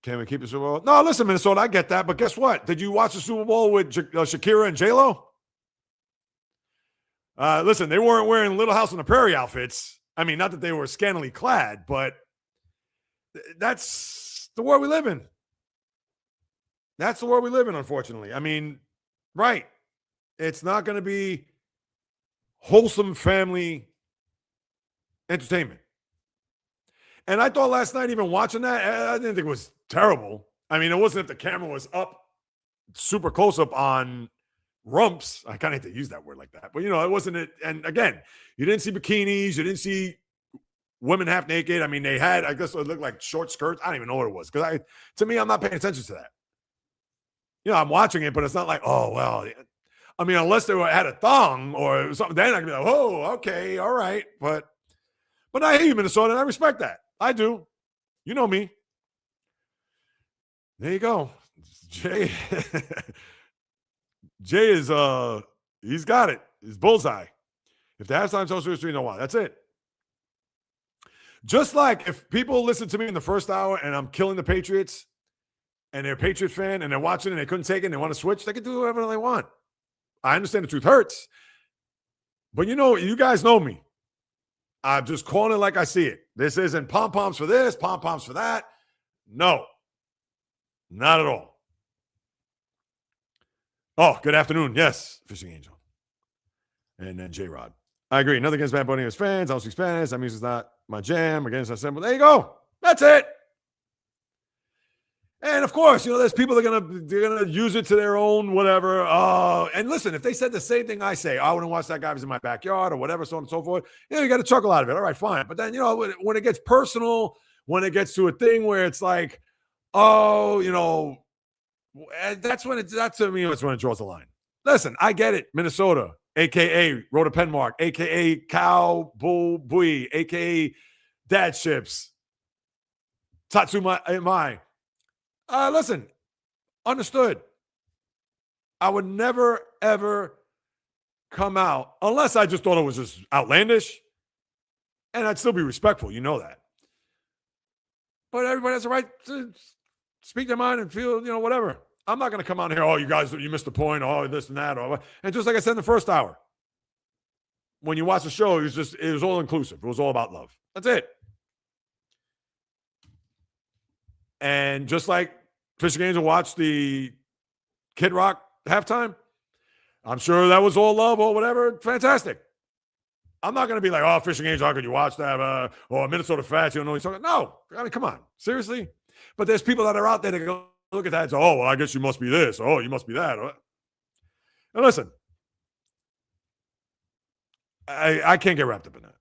Can we keep the Super Bowl? No, listen, Minnesota, I get that. But guess what? Did you watch the Super Bowl with Shakira and J-Lo? Listen, they weren't wearing Little House on the Prairie outfits. I mean, not that they were scantily clad, but that's the world we live in. That's the world we live in, unfortunately. I mean, right. It's not going to be wholesome family entertainment. And I thought last night, even watching that, I didn't think it was terrible. I mean, it wasn't if the camera was up, super close up on rumps. I kind of hate to use that word like that. But, it wasn't it. And again, you didn't see bikinis. You didn't see women half naked. I mean, they had, I guess it looked like short skirts. I don't even know what it was. Because to me, I'm not paying attention to that. I'm watching it, but it's not like, oh, well. I mean, unless they had a thong or something, then I can be like, oh, okay, all right. But I hear you, Minnesota, and I respect that. I do. You know me. There you go. Jay is he's got it. He's bullseye. If the halftime social history, you know why. That's it. Just like if people listen to me in the first hour and I'm killing the Patriots and they're a Patriot fan and they're watching and they couldn't take it and they want to switch, they can do whatever they want. I understand the truth hurts. But you guys know me. I'm just calling it like I see it. This isn't pom-poms for this, pom-poms for that. No, not at all. Oh, good afternoon. Yes, Fishing Angel. And then J-Rod. I agree. Nothing against Bad Bunny as fans. I don't speak Spanish. That means it's not my jam. Against that symbol. There you go. That's it. And of course, there's people that are gonna use it to their own whatever. And listen, if they said the same thing I say, I wouldn't watch that guy if he's in my backyard or whatever, so on and so forth. You got to chuckle out of it. All right, fine. But then when it gets personal, when it gets to a thing where it's like, and that's when that's to me. That's when it draws the line. Listen, I get it. Minnesota, aka Rhoda Penmark, aka Cow Bull Bui, aka Dad Ships, Tatsuma Mai. Listen, understood. I would never, ever come out unless I just thought it was just outlandish. And I'd still be respectful. You know that. But everybody has a right to speak their mind and feel, whatever. I'm not going to come out here, you guys, you missed the point, this and that. And just like I said in the first hour, when you watch the show, it was all inclusive. It was all about love. That's it. And just like Fishing Angel watched the Kid Rock halftime, I'm sure that was all love or whatever. Fantastic. I'm not going to be like, Fishing Angel, how could you watch that? Or Minnesota Fats, you don't know what he's talking. No. I mean, come on. Seriously? But there's people that are out there that go look at that and say, well, I guess you must be this. Oh, you must be that. And listen, I can't get wrapped up in that.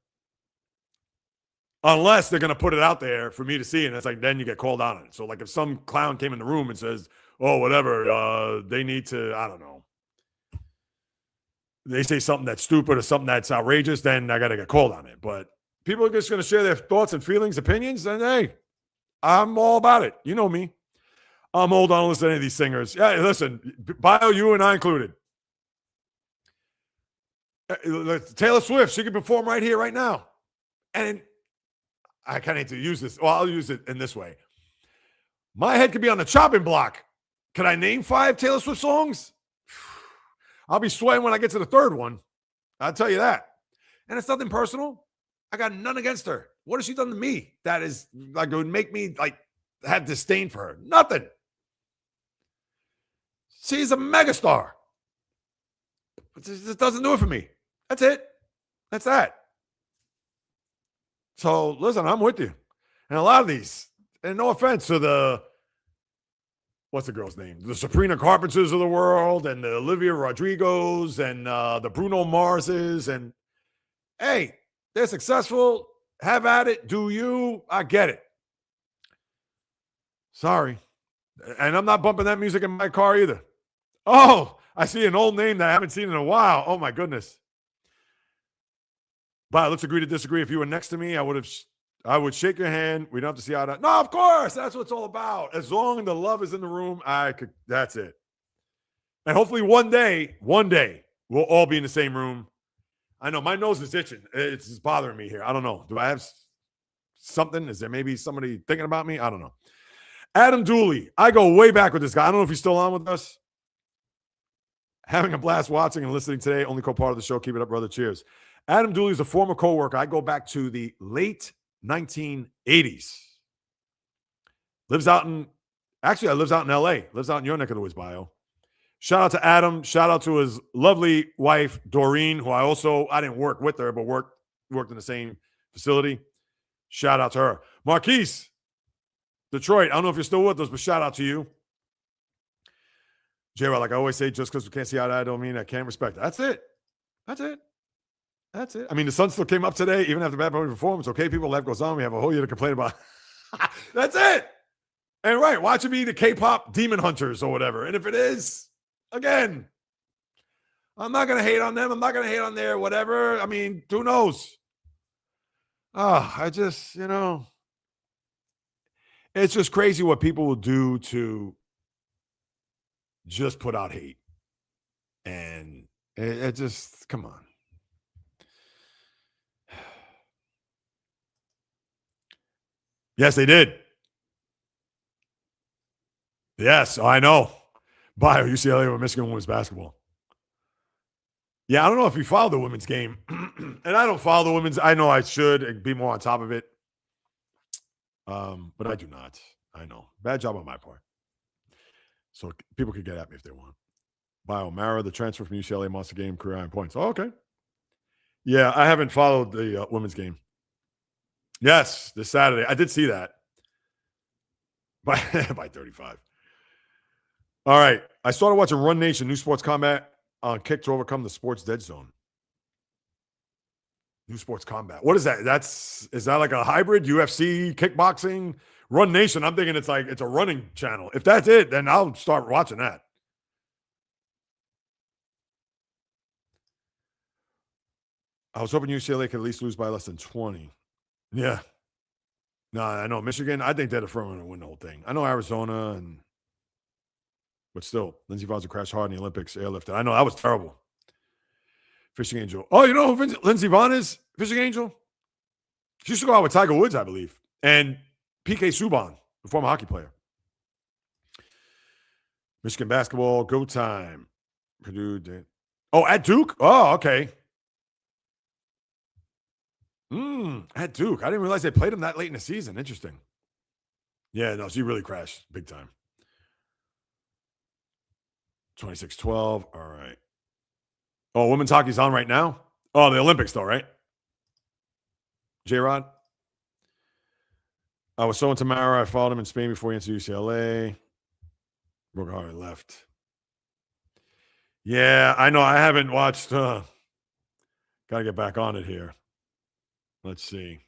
unless they're going to put it out there for me to see. And it's like, then you get called out on it. So like if some clown came in the room and says, oh, whatever, they need to, I don't know, they say something that's stupid or something that's outrageous, then I got to get called on it. But people are just going to share their thoughts and feelings, opinions, and hey, I'm all about it. You know me. I'm old. I don't listen to any of these singers. Yeah, listen, Bio, you and I included. Taylor Swift, she can perform right here, right now. And I kind of hate to use this. Well, I'll use it in this way. My head could be on the chopping block. Could I name 5 Taylor Swift songs? I'll be sweating when I get to the third one. I'll tell you that. And it's nothing personal. I got none against her. What has she done to me that is like it would make me like have disdain for her? Nothing. She's a megastar. It just doesn't do it for me. That's it. That's that. So listen, I'm with you. And a lot of these, and no offense to the, what's the girl's name? The Sabrina Carpenters of the world and the Olivia Rodrigos and the Bruno Marses. And hey, they're successful. Have at it. Do you? I get it. Sorry. And I'm not bumping that music in my car either. Oh, I see an old name that I haven't seen in a while. Oh, my goodness. But let's agree to disagree. If you were next to me, I would shake your hand. We don't have to see how that. No, of course. That's what it's all about. As long as the love is in the room, that's it. And hopefully one day, we'll all be in the same room. I know my nose is itching. It's bothering me here. I don't know. Do I have something? Is there maybe somebody thinking about me? I don't know. Adam Dooley. I go way back with this guy. I don't know if he's still on with us. Having a blast watching and listening today. Only co-part of the show. Keep it up, brother. Cheers. Adam Dooley is a former co-worker. I go back to the late 1980s. Lives out in LA. Lives out in your neck of the woods, Bio. Shout out to Adam. Shout out to his lovely wife, Doreen, who I didn't work with her, but worked in the same facility. Shout out to her. Marquise, Detroit. I don't know if you're still with us, but shout out to you. J-Rod, like I always say, just because we can't see eye to eye don't mean I can't respect it. That's it. I mean, the sun still came up today, even after Bad Bunny performance. Okay, people, life goes on. We have a whole year to complain about. That's it. And right, watch it be the K-pop demon hunters or whatever. And if it is, again, I'm not going to hate on them. I'm not going to hate on their whatever. I mean, who knows? I just, it's just crazy what people will do to just put out hate. And it just, come on. Yes, they did. Yes, I know. Bio, UCLA with Michigan women's basketball. Yeah, I don't know if you follow the women's game. And I don't follow the women's. I know I should and be more on top of it. But I do not. I know. Bad job on my part. So people could get at me if they want. Bio, Mara, the transfer from UCLA monster game, career high in points. Oh, okay. Yeah, I haven't followed the women's game. Yes, this Saturday. I did see that. By 35. All right. I started watching Run Nation, New Sports Combat on Kick to overcome the sports dead zone. New Sports Combat. What is that? Is that like a hybrid UFC, kickboxing? Run Nation. I'm thinking it's a running channel. If that's it, then I'll start watching that. I was hoping UCLA could at least lose by less than 20. Yeah. No, I know. Michigan, I think they're the front runner to win the whole thing. I know Arizona, but still, Lindsey Vonn crashed hard in the Olympics, airlifted. I know, that was terrible. Fishing Angel. Oh, you know who Lindsey Vonn is? Fishing Angel? She used to go out with Tiger Woods, I believe. And PK Subban, the former hockey player. Michigan basketball, go time. Purdue. Oh, at Duke? Oh, okay. At Duke. I didn't realize they played him that late in the season. Interesting. Yeah, no, she really crashed big time. 26-12. All right. Oh, women's hockey's on right now? Oh, the Olympics though, right? J-Rod? I was so into Mara. I followed him in Spain before he entered UCLA. Broke heart left. Yeah, I know. I haven't watched. Got to get back on it here. Let's see.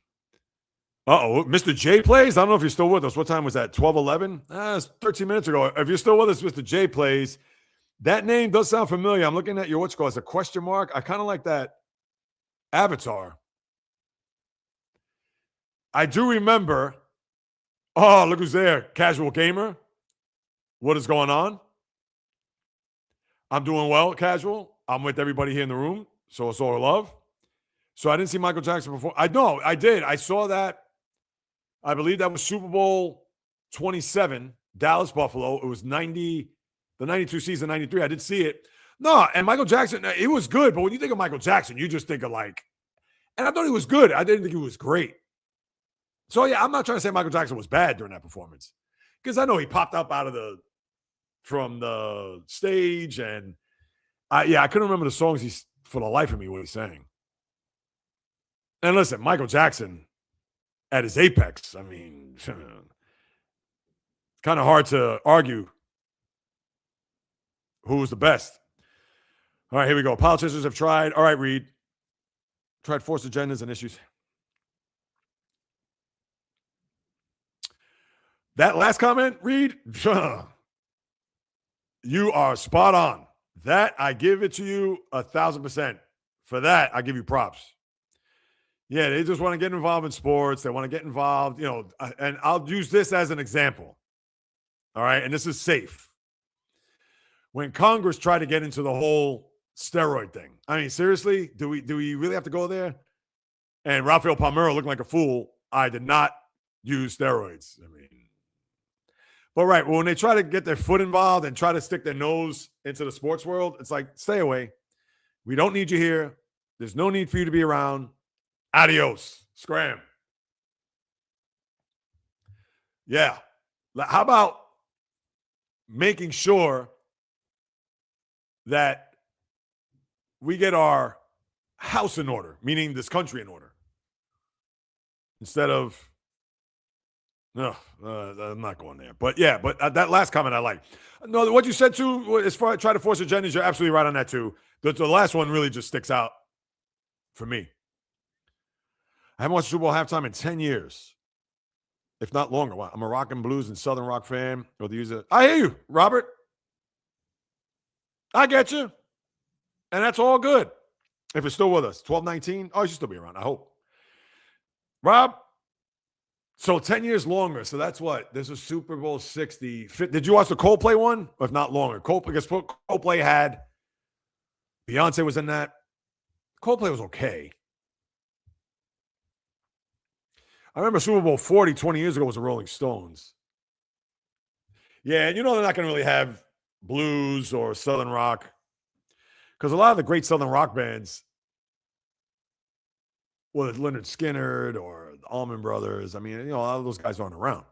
Uh-oh, Mr. J plays. I don't know if you're still with us. What time was that? 12:11? It's 13 minutes ago. If you're still with us, Mr. J plays. That name does sound familiar. I'm looking at your what's called as a question mark. I kind of like that avatar. I do remember. Oh, look who's there. Casual gamer. What is going on? I'm doing well, casual. I'm with everybody here in the room. So it's all love. So I didn't see Michael Jackson before. I know, I did. I saw that. I believe that was Super Bowl 27, Dallas Buffalo. It was 90, the 92 season, 93. I did see it. No, and Michael Jackson, it was good. But when you think of Michael Jackson, you just think of like, and I thought he was good. I didn't think he was great. So yeah, I'm not trying to say Michael Jackson was bad during that performance. Because I know he popped up from the stage. And I couldn't remember the songs for the life of me what he sang. And listen, Michael Jackson at his apex, I mean, it's kind of hard to argue who was the best. All right, here we go. Politicians have tried. All right, Reed. Tried forced agendas and issues. That last comment, Reed, you are spot on. That, I give it to you 1,000%. For that, I give you props. Yeah, they just want to get involved in sports. They want to get involved, and I'll use this as an example. All right, and this is safe. When Congress tried to get into the whole steroid thing, I mean, seriously, do we really have to go there? And Rafael Palmeiro looking like a fool. I did not use steroids. I mean, but right, when they try to get their foot involved and try to stick their nose into the sports world, it's like, stay away. We don't need you here. There's no need for you to be around. Adios. Scram. Yeah. How about making sure that we get our house in order, meaning this country in order, instead of, I'm not going there. But yeah, that last comment I like. No, what you said too, as far as try to force agendas, you're absolutely right on that too. The last one really just sticks out for me. I haven't watched Super Bowl halftime in 10 years, if not longer. I'm a rock and blues and Southern rock fan. I hear you, Robert. I get you. And that's all good. If you're still with us, 1219. Oh, you should still be around, I hope. Rob, so 10 years longer. So that's what? This is Super Bowl 60. Did you watch the Coldplay one? If not longer. Coldplay had, Beyonce was in that. Coldplay was okay. I remember Super Bowl 40 20 years ago was the Rolling Stones. Yeah, and they're not going to really have blues or Southern rock. Because a lot of the great Southern rock bands, whether it's Leonard Skinner or the Allman Brothers, I mean, a lot of those guys aren't around.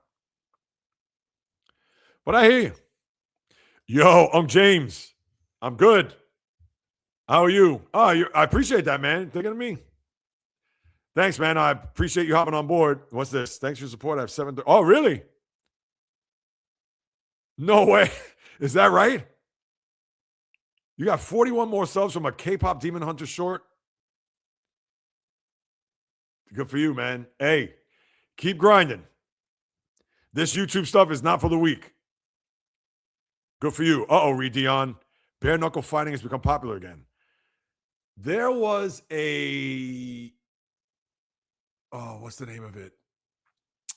But I hear you. Yo, I'm James. I'm good. How are you? Oh, I appreciate that, man. Thinking of me. Thanks, man. I appreciate you hopping on board. What's this? Thanks for your support. I have 7. Oh, really? No way. Is that right? You got 41 more subs from a K-pop Demon Hunter short? Good for you, man. Hey, keep grinding. This YouTube stuff is not for the weak. Good for you. Uh-oh, Reed Dion. Bare knuckle fighting has become popular again. There was what's the name of it?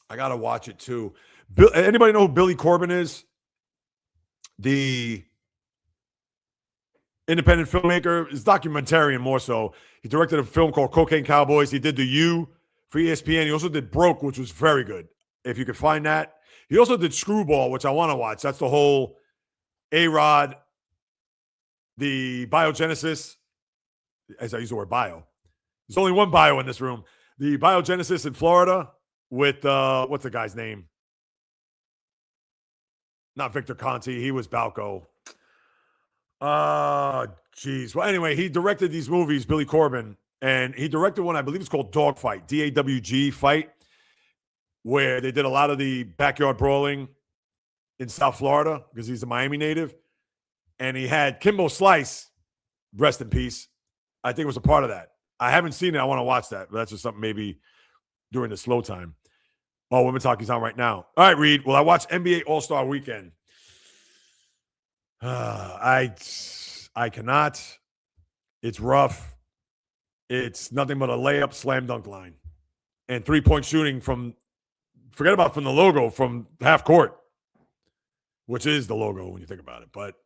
I got to watch it too. Anybody know who Billy Corbin is? The independent filmmaker. He's documentarian more so. He directed a film called Cocaine Cowboys. He did The U for ESPN. He also did Broke, which was very good. If you could find that. He also did Screwball, which I want to watch. That's the whole A-Rod, the biogenesis. As I use the word bio. There's only one bio in this room. The biogenesis in Florida with, what's the guy's name? Not Victor Conti. He was Balco. Geez. Well, anyway, he directed these movies, Billy Corbin, and he directed one, I believe it's called Dogfight, D-A-W-G, Fight, where they did a lot of the backyard brawling in South Florida because he's a Miami native. And he had Kimbo Slice, rest in peace. I think it was a part of that. I haven't seen it. I want to watch that, but that's just something maybe during the slow time. Oh, women's hockey's on right now. All right, Reed. Well, I watched NBA All-Star Weekend. I cannot. It's rough. It's nothing but a layup, slam dunk line, and 3-point shooting from. Forget about from the logo from half court, which is the logo when you think about it. But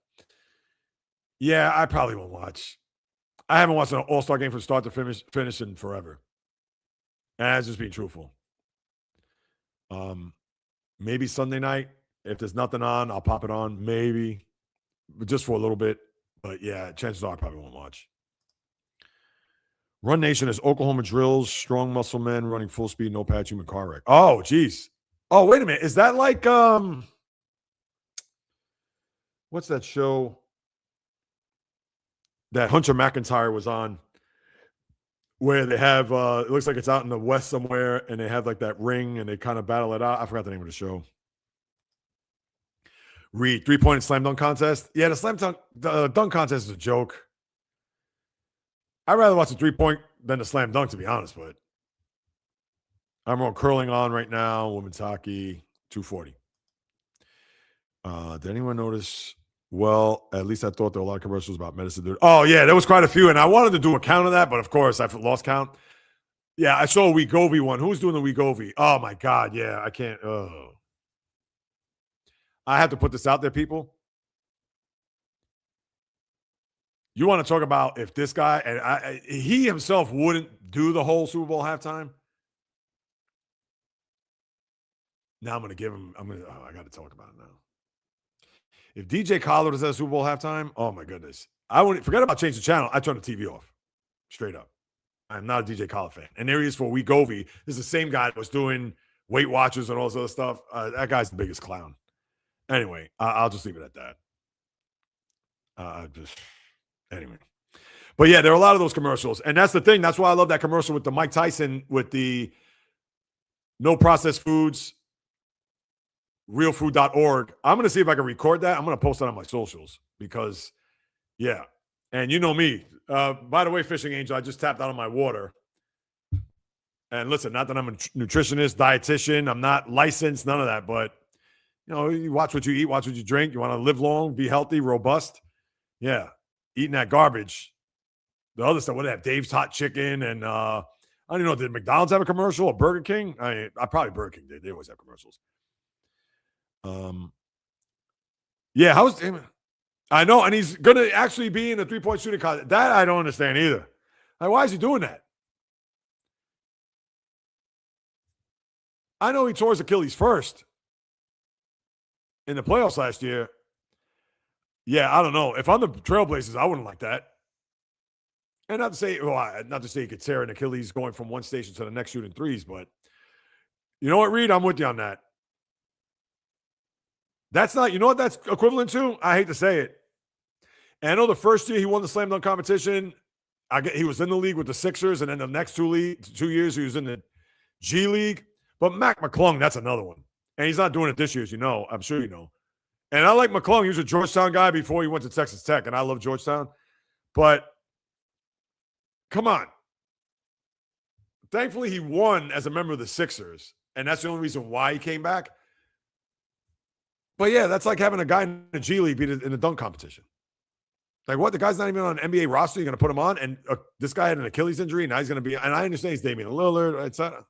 yeah, I probably won't watch. I haven't watched an All-Star game from start to finish in forever. And that's just being truthful. Maybe Sunday night. If there's nothing on, I'll pop it on. Maybe. But just for a little bit. But yeah, chances are I probably won't watch. Run Nation is Oklahoma drills, strong muscle men running full speed, no patch, human car wreck. Oh, geez. Oh, wait a minute. Is that like what's that show that Hunter McIntyre was on? Where they have it looks like it's out in the West somewhere, and they have like that ring and they kind of battle it out. I forgot the name of the show. Reed, 3-point slam dunk contest. Yeah, the dunk contest is a joke. I'd rather watch the 3-point than the slam dunk, to be honest, but I'm on curling on right now, women's hockey, 240. Did anyone notice? Well, at least I thought there were a lot of commercials about medicine. Dude. Oh, yeah, there was quite a few, and I wanted to do a count of that, but of course, I've lost count. Yeah, I saw a Wegovy one. Who's doing the Wegovy? Oh, my God, yeah, I can't. Oh. I have to put this out there, people. You want to talk about if this guy, and he himself wouldn't do the whole Super Bowl halftime? Now I'm going to give him, I got to talk about it now. If DJ Khaled was at a Super Bowl halftime, oh my goodness. I wouldn't forget about changing the channel. I turn the TV off. Straight up. I'm not a DJ Khaled fan. And there he is for Wegovy. This is the same guy that was doing Weight Watchers and all this other stuff. That guy's the biggest clown. Anyway, I'll just leave it at that. Anyway. But yeah, there are a lot of those commercials. And that's the thing. That's why I love that commercial with the Mike Tyson with the no processed foods, realfood.org. I'm going to see if I can record that. I'm going to post that on my socials because, yeah. And you know me. By the way, Fishing Angel, I just tapped out on my water. And listen, not that I'm a nutritionist, dietitian. I'm not licensed, none of that. But, you know, you watch what you eat, watch what you drink. You want to live long, be healthy, robust. Yeah. Eating that garbage. The other stuff, what they have, Dave's Hot Chicken. And I don't even know, did McDonald's have a commercial or Burger King? I probably Burger King did. They always have commercials. Yeah, I know, and he's gonna actually be in a 3-point shooting contest. That I don't understand either. Like, why is he doing that? I know he tore his Achilles first in the playoffs last year. Yeah, I don't know. If I'm the Trailblazers, I wouldn't like that. And not to say he could tear an Achilles going from one station to the next shooting threes, but you know what, Reed? I'm with you on that. That's not, you know what that's equivalent to? I hate to say it. And I know the first year he won the slam dunk competition, he was in the league with the Sixers, and then the next 2 years he was in the G League. But Mac McClung, that's another one. And he's not doing it this year, as you know. I'm sure you know. And I like McClung. He was a Georgetown guy before he went to Texas Tech, and I love Georgetown. But come on. Thankfully, he won as a member of the Sixers, and that's the only reason why he came back. But yeah, that's like having a guy in the G League beat in a dunk competition. Like what? The guy's not even on an NBA roster. You're going to put him on, and this guy had an Achilles injury. Now he's going to be. And I understand he's Damian Lillard. It's not.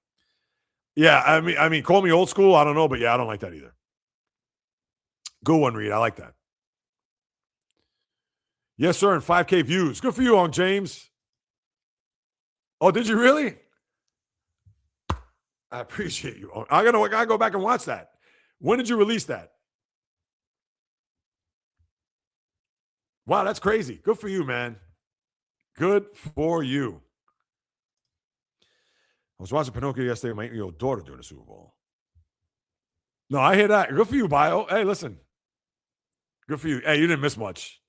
Yeah, I mean, call me old school. I don't know, but yeah, I don't like that either. Good one, Reed. I like that. Yes, sir. And 5K views. Good for you, on James. Oh, did you really? I appreciate you. I gotta go back and watch that. When did you release that? Wow, that's crazy. Good for you, man. Good for you. I was watching Pinocchio yesterday with my 8-year-old daughter during the Super Bowl. No, I hear that. Good for you, Bio. Hey, listen. Good for you. Hey, you didn't miss much.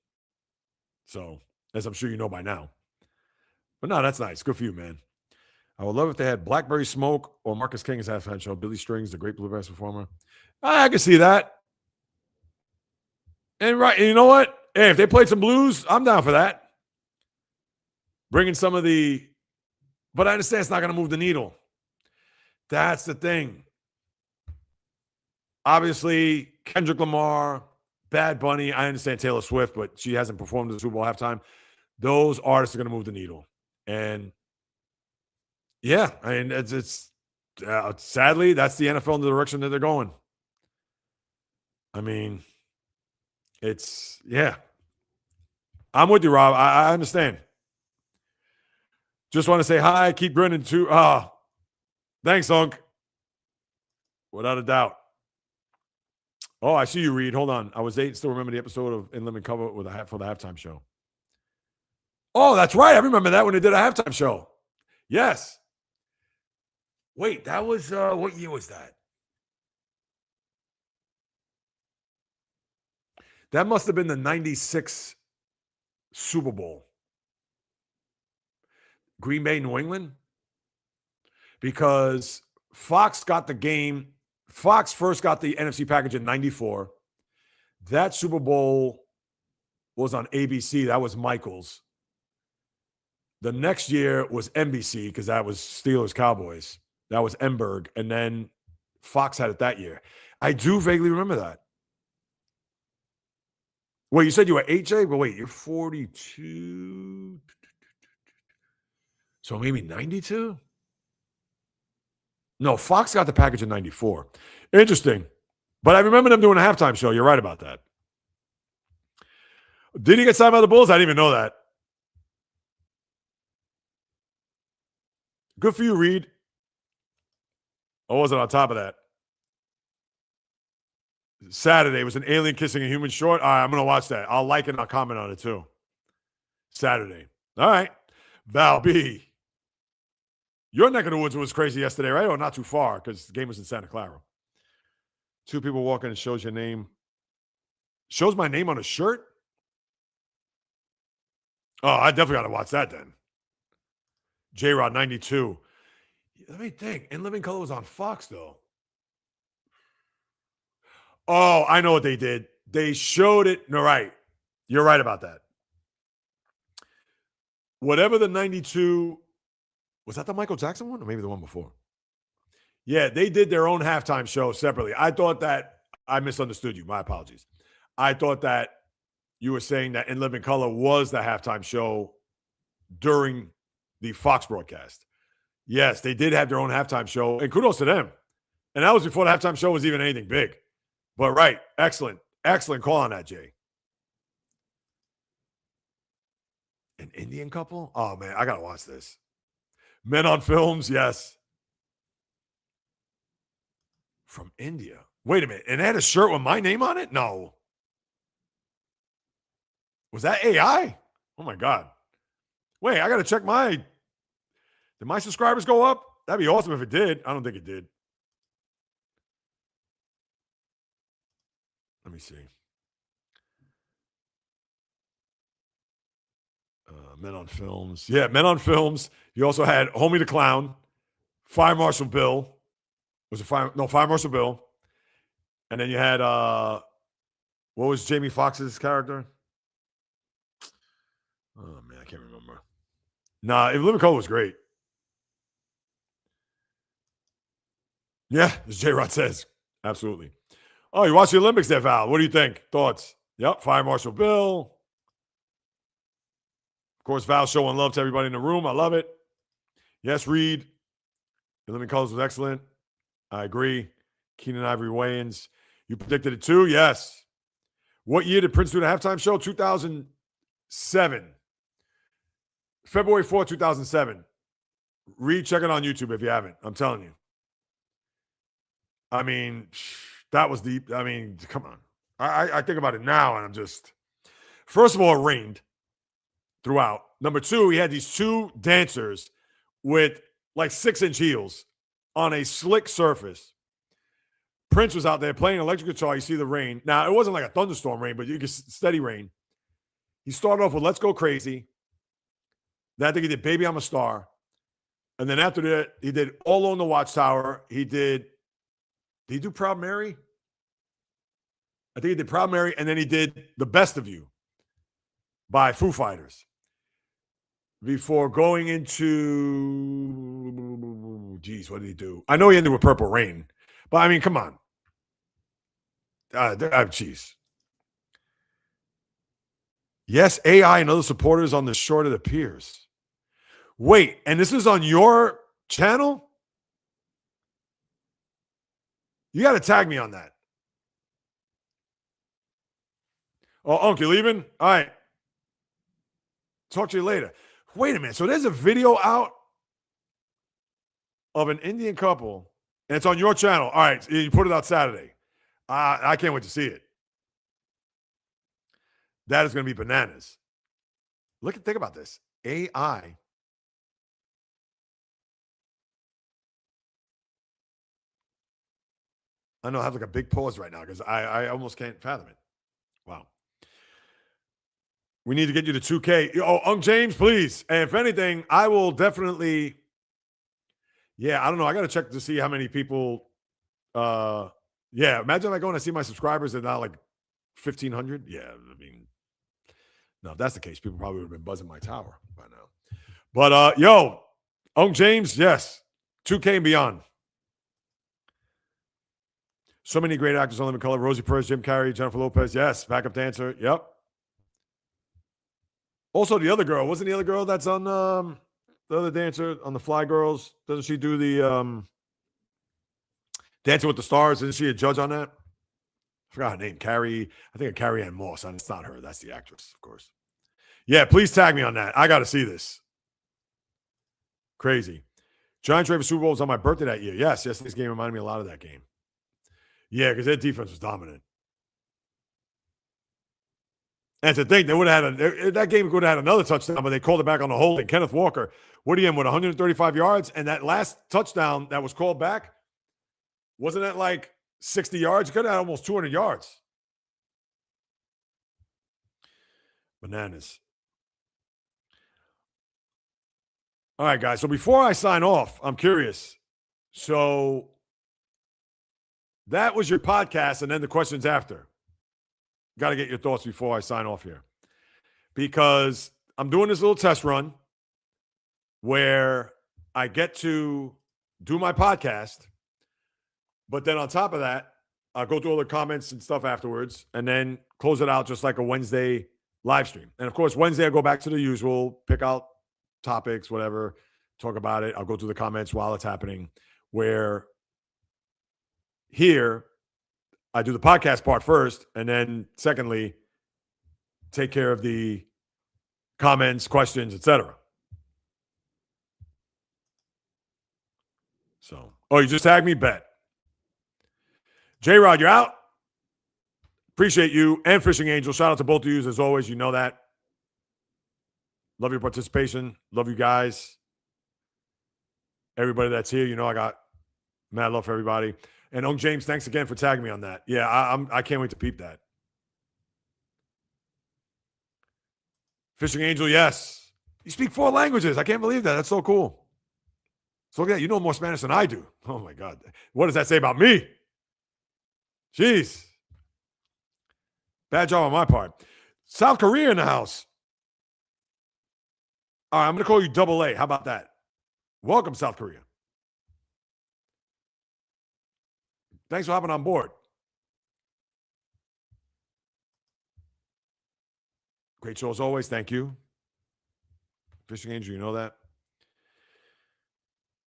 So, as I'm sure you know by now. But no, that's nice. Good for you, man. I would love if they had Blackberry Smoke or Marcus King as halftime show. Billy Strings, the great bluegrass performer. I can see that. And you know what? Hey, if they played some blues, I'm down for that. Bringing some of the, but I understand it's not going to move the needle. That's the thing. Obviously, Kendrick Lamar, Bad Bunny. I understand Taylor Swift, but she hasn't performed at the Super Bowl halftime. Those artists are going to move the needle. And yeah, I mean, it's sadly, that's the NFL in the direction that they're going. I mean, yeah. I'm with you, Rob. I understand. Just want to say hi. Keep grinning too. Thanks, Unc. Without a doubt. Oh, I see you, Reed. Hold on. I was 8. Still remember the episode of In Living Color for the halftime show. Oh, that's right. I remember that when they did a halftime show. Yes. Wait, that was what year was that? That must have been the 96 Super Bowl. Green Bay, New England? Because Fox got the game. Fox first got the NFC package in 94. That Super Bowl was on ABC. That was Michaels. The next year was NBC because that was Steelers Cowboys. That was Emberg. And then Fox had it that year. I do vaguely remember that. Wait, you said you were 8J? But wait, you're 42. So maybe 92? No, Fox got the package in 94. Interesting. But I remember them doing a halftime show. You're right about that. Did he get signed by the Bulls? I didn't even know that. Good for you, Reed. I wasn't on top of that. Saturday was an alien kissing a human short. All right, I'm going to watch that. I'll like it and I'll comment on it too. Saturday. All right. Val B. Your neck of the woods was crazy yesterday, right? Or not too far because the game was in Santa Clara. 2 people walking and shows your name. Shows my name on a shirt? Oh, I definitely got to watch that then. J-Rod 92. Let me think. In Living Color was on Fox, though. Oh, I know what they did. They showed it. No, right. You're right about that. Whatever the 92, was that the Michael Jackson one or maybe the one before? Yeah, they did their own halftime show separately. I thought that, I misunderstood you. My apologies. I thought that you were saying that In Living Color was the halftime show during the Fox broadcast. Yes, they did have their own halftime show, and kudos to them. And that was before the halftime show was even anything big. But right, excellent call on that, Jay. An Indian couple? Oh, man, I got to watch this. Men on Films, yes. From India. Wait a minute. And they had a shirt with my name on it? No. Was that AI? Oh, my God. Wait, I got to check did my subscribers go up? That'd be awesome if it did. I don't think it did. Let me see. Men on Films. Yeah, Men on Films. You also had Homie the Clown, Fire Marshal Bill. Was it Fire Marshal Bill. And then you had, what was Jamie Foxx's character? Oh, man, I can't remember. Nah, Living Color was great. Yeah, as J-Rod says. Absolutely. Oh, you watched the Olympics there, Val. What do you think? Thoughts? Yep, Fire Marshal Bill. Of course, Val showing love to everybody in the room. I love it. Yes, Reed. The Living Colors was excellent. I agree. Keenan Ivory Wayans. You predicted it too? Yes. What year did Prince do the halftime show? 2007. February 4th, 2007. Reed, check it on YouTube if you haven't. I'm telling you. I mean, that was deep. I mean, come on. I think about it now and I'm just, first of all, it rained throughout. Number 2, he had these 2 dancers with like 6-inch heels on a slick surface. Prince was out there playing electric guitar. You see the rain. Now, it wasn't like a thunderstorm rain, but you could steady rain. He started off with Let's Go Crazy. Then I think he did Baby I'm a Star. And then after that, he did All on the Watchtower. Did he do Proud Mary? I think he did Proud Mary, and then he did The Best of You by Foo Fighters. Before going into, geez, what did he do? I know he ended with Purple Rain, but I mean, come on. Jeez. Yes, AI and other supporters on the short it appears. Wait, and this is on your channel? You got to tag me on that. Oh, Unc, you leaving? All right. Talk to you later. Wait a minute. So there's a video out of an Indian couple, and it's on your channel. All right. You put it out Saturday. I can't wait to see it. That is going to be bananas. Think about this. AI. I know I have like a big pause right now because I almost can't fathom it. Wow. We need to get you to 2K. Oh, Unc James, please. And if anything, I will definitely. Yeah, I don't know. I got to check to see how many people. Yeah, imagine I go and I see my subscribers and now like 1,500. Yeah, I mean, no, if that's the case, people probably would have been buzzing my tower by now. But yo, Unc James, yes, 2K and beyond. So many great actors on Living Color: Rosie Perez, Jim Carrey, Jennifer Lopez. Yes, backup dancer. Yep. Also, the other girl, wasn't the other girl that's on the other dancer on the Fly Girls? Doesn't she do the Dancing with the Stars? Isn't she a judge on that? I forgot her name. Carrie. I think Carrie Ann Moss. And it's not her. That's the actress, of course. Yeah, please tag me on that. I got to see this. Crazy. Giants Ravens Super Bowl was on my birthday that year. Yes, this game reminded me a lot of that game. Yeah, because their defense was dominant. And to think they would have had that game would have had another touchdown, but they called it back on the holding. Kenneth Walker, what are you in with 135 yards? And that last touchdown that was called back, wasn't that like 60 yards? You could have had almost 200 yards. Bananas. All right, guys. So before I sign off, I'm curious. So that was your podcast, and then the questions after. Got to get your thoughts before I sign off here. Because I'm doing this little test run where I get to do my podcast, but then on top of that, I'll go through all the comments and stuff afterwards, and then close it out just like a Wednesday live stream. And of course, Wednesday, I go back to the usual, pick out topics, whatever, talk about it. I'll go through the comments while it's happening. Where here, I do the podcast part first, and then secondly, take care of the comments, questions, etc. So, you just tagged me? Bet. J-Rod, you're out. Appreciate you and Fishing Angel. Shout out to both of you as always. You know that. Love your participation. Love you guys. Everybody that's here, I got mad love for everybody. And Unc James, thanks again for tagging me on that. Yeah, I can't wait to peep that. Fishing Angel, yes. You speak 4 languages. I can't believe that. That's so cool. So look at that. You know more Spanish than I do. Oh, my God. What does that say about me? Jeez. Bad job on my part. South Korea in the house. All right, I'm going to call you Double A. How about that? Welcome, South Korea. Thanks for hopping on board. Great show as always. Thank you. Fishing Angel, you know that.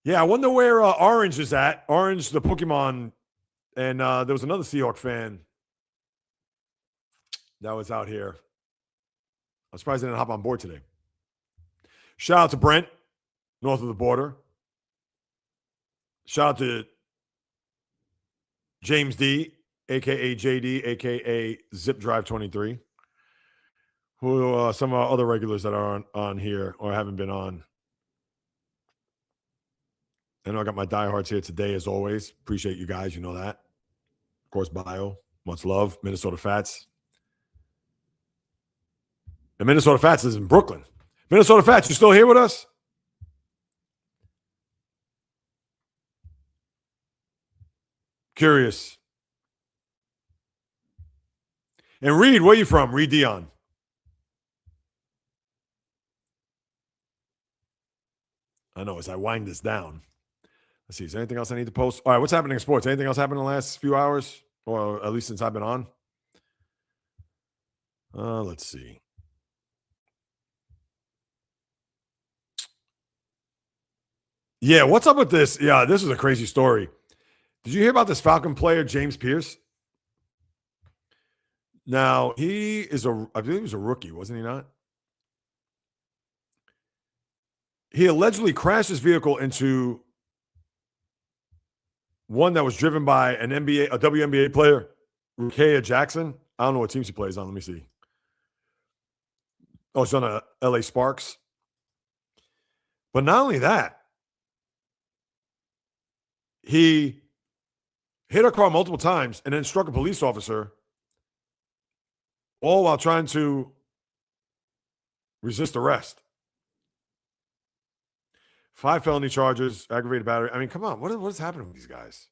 Yeah, I wonder where Orange is at. Orange, the Pokemon. And there was another Seahawk fan that was out here. I'm surprised they didn't hop on board today. Shout out to Brent, north of the border. Shout out to James D, a.k.a. JD, a.k.a. Zip Drive 23, who some of our other regulars that are on here or haven't been on. I know I got my diehards here today, as always. Appreciate you guys. You know that. Of course, Bio. Much love. Minnesota Fats. And Minnesota Fats is in Brooklyn. Minnesota Fats, you still here with us? Curious. And Reed, where you from? Reed Dion. I know as I wind this down. Let's see. Is there anything else I need to post? All right. What's happening in sports? Anything else happened in the last few hours? or at least since I've been on. Let's see. Yeah, what's up with this? Yeah, this is a crazy story. Did you hear about this Falcon player, James Pierce? Now, I believe he was a rookie, wasn't he not? He allegedly crashed his vehicle into one that was driven by a WNBA player, Rukia Jackson. I don't know what team she plays on. Let me see. Oh, she's on a LA Sparks. But not only that, he hit a car multiple times and then struck a police officer, all while trying to resist arrest. 5 felony charges, aggravated battery. I mean, come on. What is happening with these guys?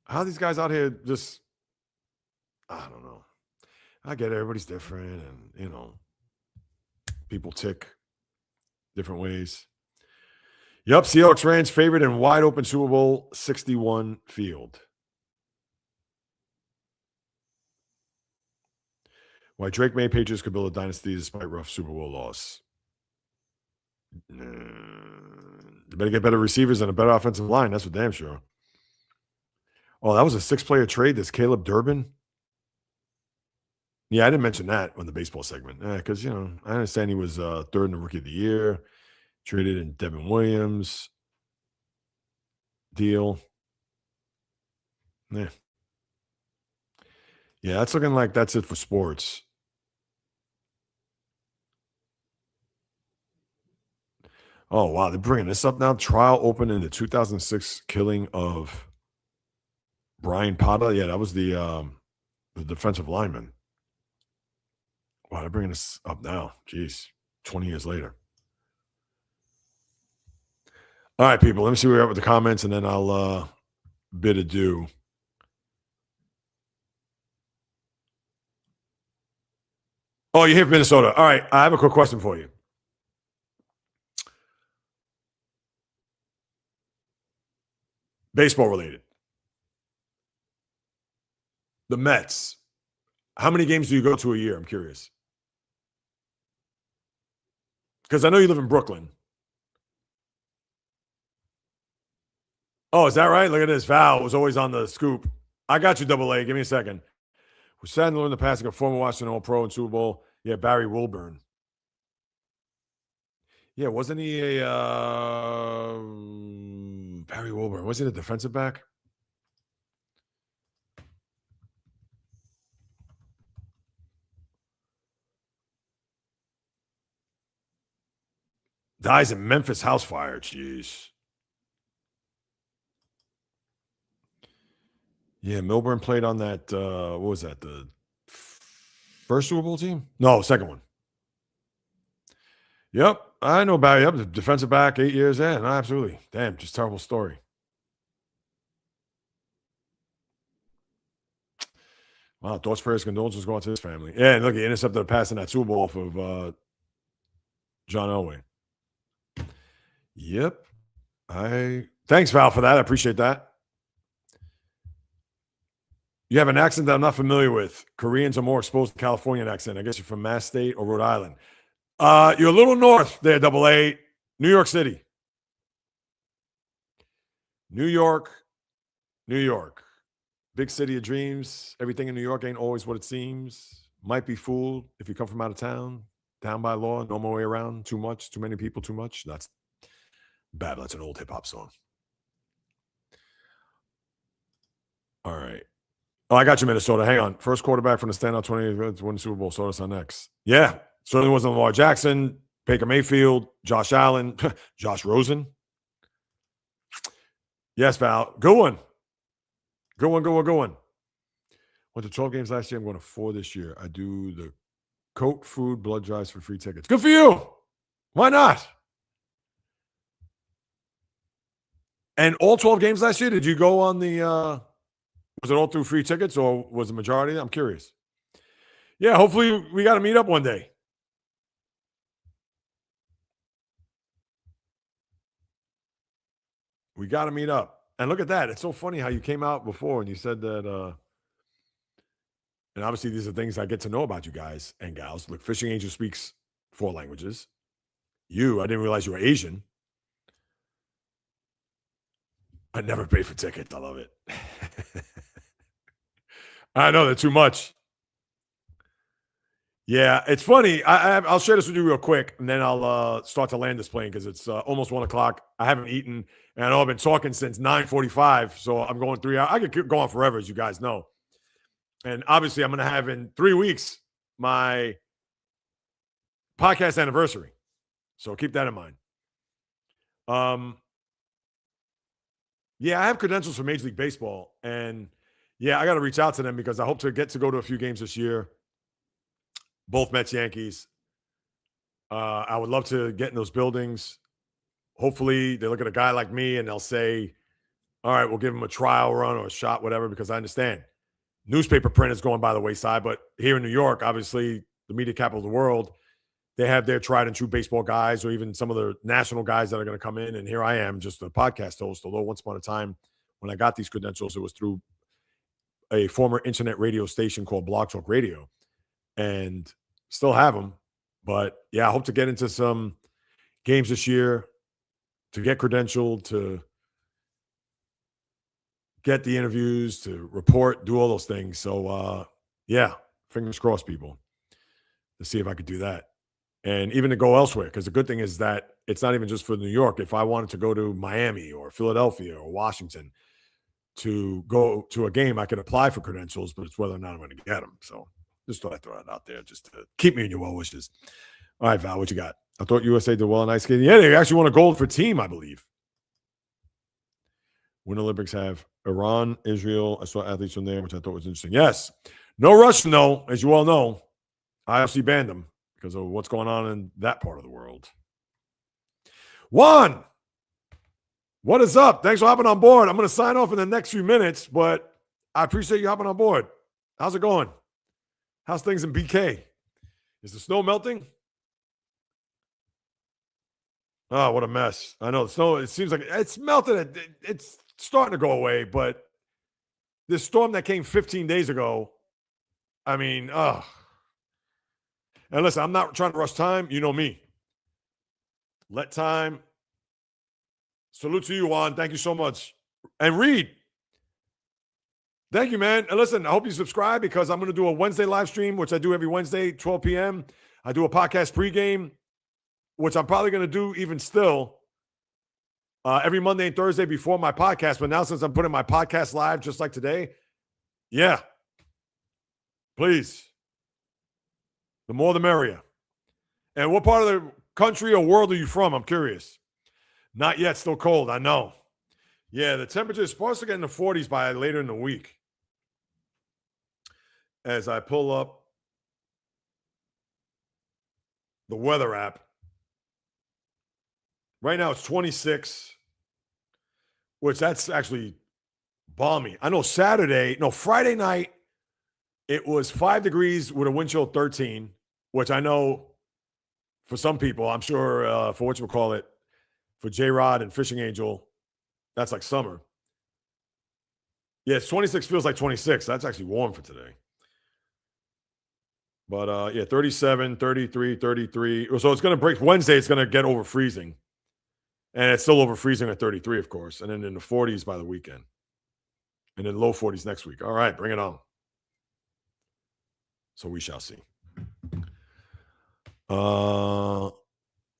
How are these guys out here just, I don't know. I get it. Everybody's different and, people tick different ways. Yep, Seahawks Rams favored in wide open Super Bowl 61 field. Why Drake May Patriots could build a dynasty despite rough Super Bowl loss. They better get better receivers and a better offensive line. That's for damn sure. Oh, that was a 6-player trade. This Caleb Durbin. Yeah, I didn't mention that on the baseball segment because, I understand he was third in the Rookie of the Year. Traded in Devin Williams deal. Yeah. Yeah, that's looking like that's it for sports. Oh, wow. They're bringing this up now. Trial opened in the 2006 killing of Brian Potter. Yeah, that was the defensive lineman. Wow, they're bringing this up now. Jeez, 20 years later. All right, people. Let me see where we're at with the comments, and then I'll bid adieu. Oh, you're here from Minnesota. All right, I have a quick question for you. Baseball related. The Mets. How many games do you go to a year? I'm curious. Because I know you live in Brooklyn. Oh, is that right? Look at this. Val was always on the scoop. I got you, Double A. Give me a second. We're sad to learn the passing of former Washington All-Pro and Super Bowl. Yeah, Barry Wilburn. Yeah, wasn't he a Barry Wilburn? Was he the defensive back? Dies in Memphis house fire. Jeez. Yeah, Milburn played on that. What was that? The first Super Bowl team? No, second one. Yep, I know Barry. Yep, the defensive back, 8 years. Yeah, no, absolutely. Damn, just terrible story. Wow, thoughts, prayers, condolences go out to his family. Yeah, and look, he intercepted a pass in that Super Bowl off of John Elway. Yep. Thanks, Val, for that. I appreciate that. You have an accent that I'm not familiar with. Koreans are more exposed to Californian accent. I guess you're from Mass State or Rhode Island. You're a little north there, Double A. New York City. New York. Big city of dreams. Everything in New York ain't always what it seems. Might be fooled if you come from out of town. Down by law, no more way around. Too much, too many people, too much. That's bad. That's an old hip-hop song. All right. Oh, I got you, Minnesota. Hang on. First quarterback from the standout 20 to win the Super Bowl. So that's on next. Yeah. Certainly wasn't Lamar Jackson, Baker Mayfield, Josh Allen, Josh Rosen. Yes, Val. Good one. Went to 12 games last year. I'm going to 4 this year. I do the coat, food, blood drives for free tickets. Good for you. Why not? And all 12 games last year, did you go on the was it all through free tickets or was the majority? I'm curious. Yeah, hopefully we got to meet up one day. We got to meet up. And look at that. It's so funny how you came out before and you said that, and obviously these are things I get to know about you guys and gals. Look, Fishing Angel speaks 4 languages. I didn't realize you were Asian. I never pay for tickets. I love it. I know they're too much. Yeah, it's funny. I'll share this with you real quick, and then I'll start to land this plane because it's almost 1 o'clock. I haven't eaten, and I know I've been talking since 9:45, so I'm going 3 hours. I could keep going forever, as you guys know. And obviously, I'm going to have in 3 weeks my podcast anniversary, so keep that in mind. Yeah, I have credentials for Major League Baseball, and yeah, I got to reach out to them because I hope to get to go to a few games this year. Both Mets, Yankees. I would love to get in those buildings. Hopefully, they look at a guy like me and they'll say, all right, we'll give him a trial run or a shot, whatever, because I understand. Newspaper print is going by the wayside, but here in New York, obviously, the media capital of the world, they have their tried and true baseball guys or even some of the national guys that are going to come in. And here I am, just a podcast host, although once upon a time, when I got these credentials, it was through a former internet radio station called Blog Talk Radio. And still have them. But yeah, I hope to get into some games this year, to get credentialed, to get the interviews, to report, do all those things. So yeah, fingers crossed, people, to see if I could do that. And even to go elsewhere, because the good thing is that it's not even just for New York. If I wanted to go to Miami or Philadelphia or Washington to go to a game, I could apply for credentials, but it's whether or not I'm going to get them. So just thought I'd throw that out there just to keep me in your well wishes. All right, Val, what you got? I thought USA did well in ice skating. Yeah, they actually won a gold for team, I believe. Winter Olympics have Iran, Israel. I saw athletes from there, which I thought was interesting. Yes. No Russian, though, as you all know. IOC banned them because of what's going on in that part of the world. Juan, what is up? Thanks for hopping on board. I'm going to sign off in the next few minutes, but I appreciate you hopping on board. How's it going? How's things in BK? Is the snow melting? Oh, what a mess. I know the snow, it seems like it's melted. It's starting to go away, but this storm that came 15 days ago, I mean, And listen, I'm not trying to rush time. You know me. Let time. Salute to you, Juan. Thank you so much. And Reed. Thank you, man. And listen, I hope you subscribe because I'm going to do a Wednesday live stream, which I do every Wednesday, 12 p.m. I do a podcast pregame, which I'm probably going to do even still every Monday and Thursday before my podcast. But now since I'm putting my podcast live just like today, yeah, please. The more the merrier. And what part of the country or world are you from? I'm curious. Not yet. Still cold. I know. Yeah, the temperature is supposed to get in the 40s by later in the week. As I pull up the weather app. Right now it's 26, which that's actually balmy. I know Friday night, it was 5 degrees with a wind chill 13, which I know for some people, I'm sure for whatchamacallit, for J-Rod and Fishing Angel, that's like summer. Yeah, it's 26 feels like 26. That's actually warm for today. But yeah, 37, 33, 33. So it's going to break. Wednesday, it's going to get over freezing. And it's still over freezing at 33, of course. And then in the 40s by the weekend. And then low 40s next week. All right, bring it on. So we shall see. Oh,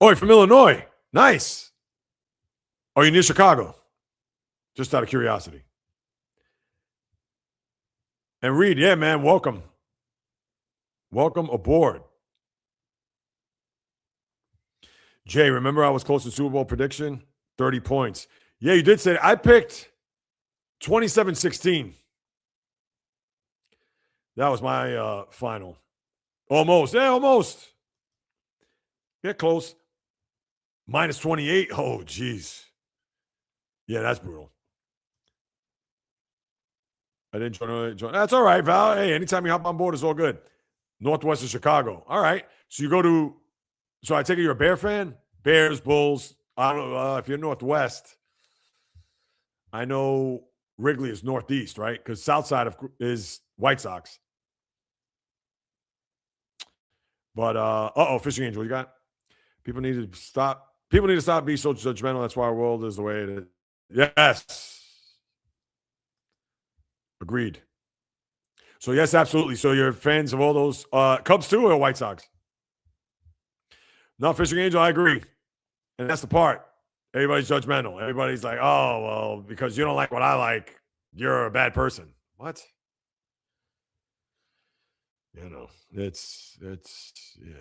you're from Illinois. Nice. Are you near Chicago? Just out of curiosity. And Reed, yeah, man, welcome. Welcome aboard. Jay, remember I was close to Super Bowl prediction? 30 points. Yeah, you did say that. I picked 27-16. That was my final. Almost. Yeah, almost. Get close. Minus 28. Oh, geez. Yeah, that's brutal. I didn't join. That's all right, Val. Hey, anytime you hop on board, it's all good. Northwest of Chicago. All right. So I take it you're a Bear fan? Bears, Bulls. I don't know if you're Northwest. I know Wrigley is northeast, right? Because south side is White Sox. But Fishing Angel, you got? People need to stop. People need to stop being so judgmental. That's why our world is the way it is. Yes. Agreed. So yes, absolutely. So you're fans of all those Cubs too, or White Sox? No, Fishing Angel, I agree. And that's the part. Everybody's judgmental. Everybody's like, oh, well, because you don't like what I like, you're a bad person. What? You know, it's yeah.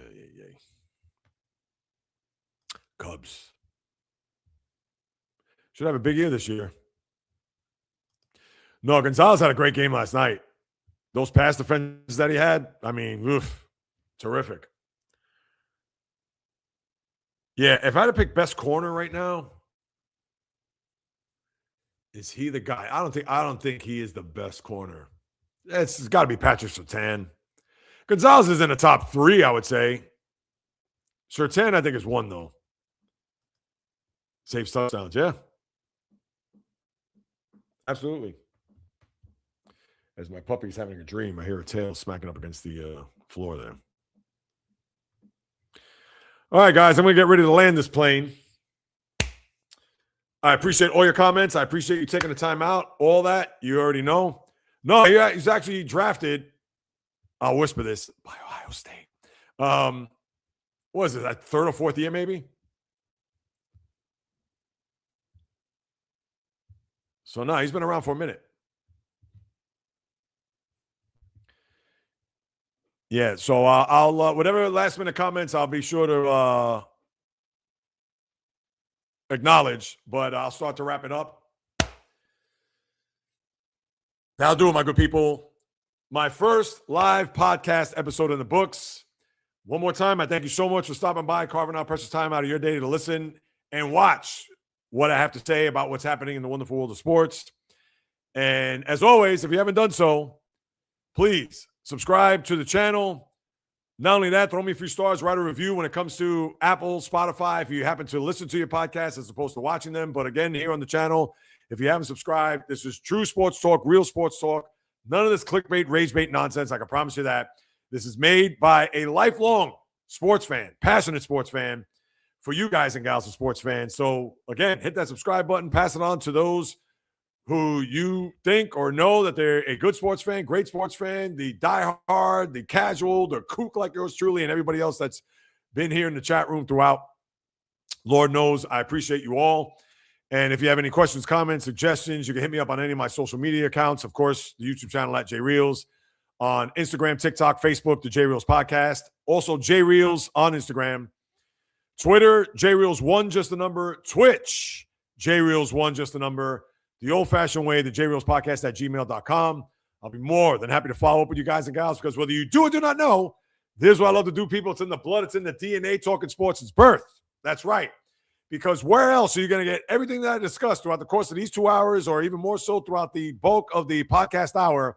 Cubs should have a big year this year. No, Gonzalez had a great game last night. Those pass defenses that he had, I mean, terrific. Yeah, if I had to pick best corner right now, is he the guy? I don't think he is the best corner. It's got to be Patrick Surtain. Gonzalez is in the top 3, I would say. Surtain, I think, is 1, though. Saves touchdowns, yeah. Absolutely. As my puppy's having a dream, I hear a tail smacking up against the floor there. All right, guys, I'm going to get ready to land this plane. I appreciate all your comments. I appreciate you taking the time out. All that, you already know. No, he's actually drafted. I'll whisper this, by Ohio State. What is it, that 3rd or 4th year maybe? So, no, he's been around for a minute. Yeah, so I'll whatever last minute comments, I'll be sure to acknowledge, but I'll start to wrap it up. That'll do it, my good people. My first live podcast episode in the books. One more time, I thank you so much for stopping by, carving out precious time out of your day to listen and watch what I have to say about what's happening in the wonderful world of sports. And as always, if you haven't done so, please subscribe to the channel. Not only that, throw me a few stars, write a review when it comes to Apple, Spotify, if you happen to listen to your podcast as opposed to watching them. But again, here on the channel, if you haven't subscribed, this is true sports talk, real sports talk. None of this clickbait, rage bait nonsense. I can promise you that. This is made by a lifelong sports fan, passionate sports fan, for you guys and gals and sports fans. So again, hit that subscribe button, pass it on to those who you think or know that they're a good sports fan, great sports fan, the diehard, the casual, the kook like yours truly, and everybody else that's been here in the chat room throughout. Lord knows I appreciate you all. And if you have any questions, comments, suggestions, you can hit me up on any of my social media accounts. Of course, the YouTube channel at JAYREELZ, on Instagram, TikTok, Facebook, the JAYREELZ Podcast. Also, JAYREELZ on Instagram. Twitter, JAYREELZ1, just the number. Twitch, JAYREELZ1, just the number. The old-fashioned way, the JAYREELZ Podcast at gmail.com. I'll be more than happy to follow up with you guys and gals, because whether you do or do not know, this is what I love to do, people. It's in the blood. It's in the DNA. Talking sports since birth. That's right. Because where else are you going to get everything that I discussed throughout the course of these 2 hours, or even more so throughout the bulk of the podcast hour,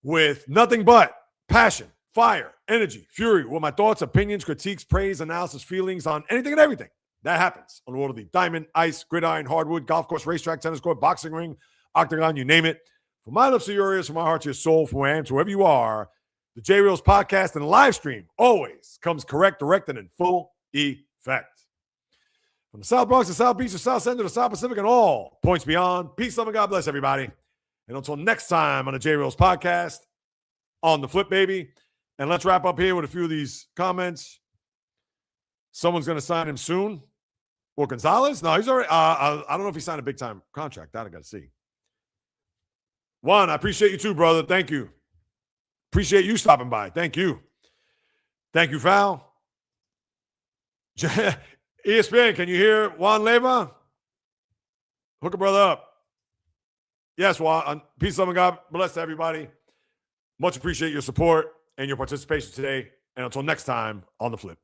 with nothing but passion, fire, energy, fury, with my thoughts, opinions, critiques, praise, analysis, feelings on anything and everything that happens on the world of the diamond, ice, gridiron, hardwood, golf course, racetrack, tennis court, boxing ring, octagon, you name it. From my lips to your ears, from my heart to your soul, from where I am to wherever you are, the JAYREELZ Podcast and live stream always comes correct, direct, and in full effect. From the South Bronx, the South Beach, the South Central, the South Pacific, and all points beyond. Peace, love, and God bless everybody. And until next time on the JAYREELZ Podcast, on the flip, baby. And let's wrap up here with a few of these comments. Someone's going to sign him soon. Or Gonzalez? No, he's already. I don't know if he signed a big-time contract. That I got to see. Juan, I appreciate you too, brother. Thank you. Appreciate you stopping by. Thank you. Thank you, Val. ESPN, can you hear Juan Leva? Hook a brother up. Yes, Juan. Peace, love, and God bless to everybody. Much appreciate your support and your participation today. And until next time, on the flip.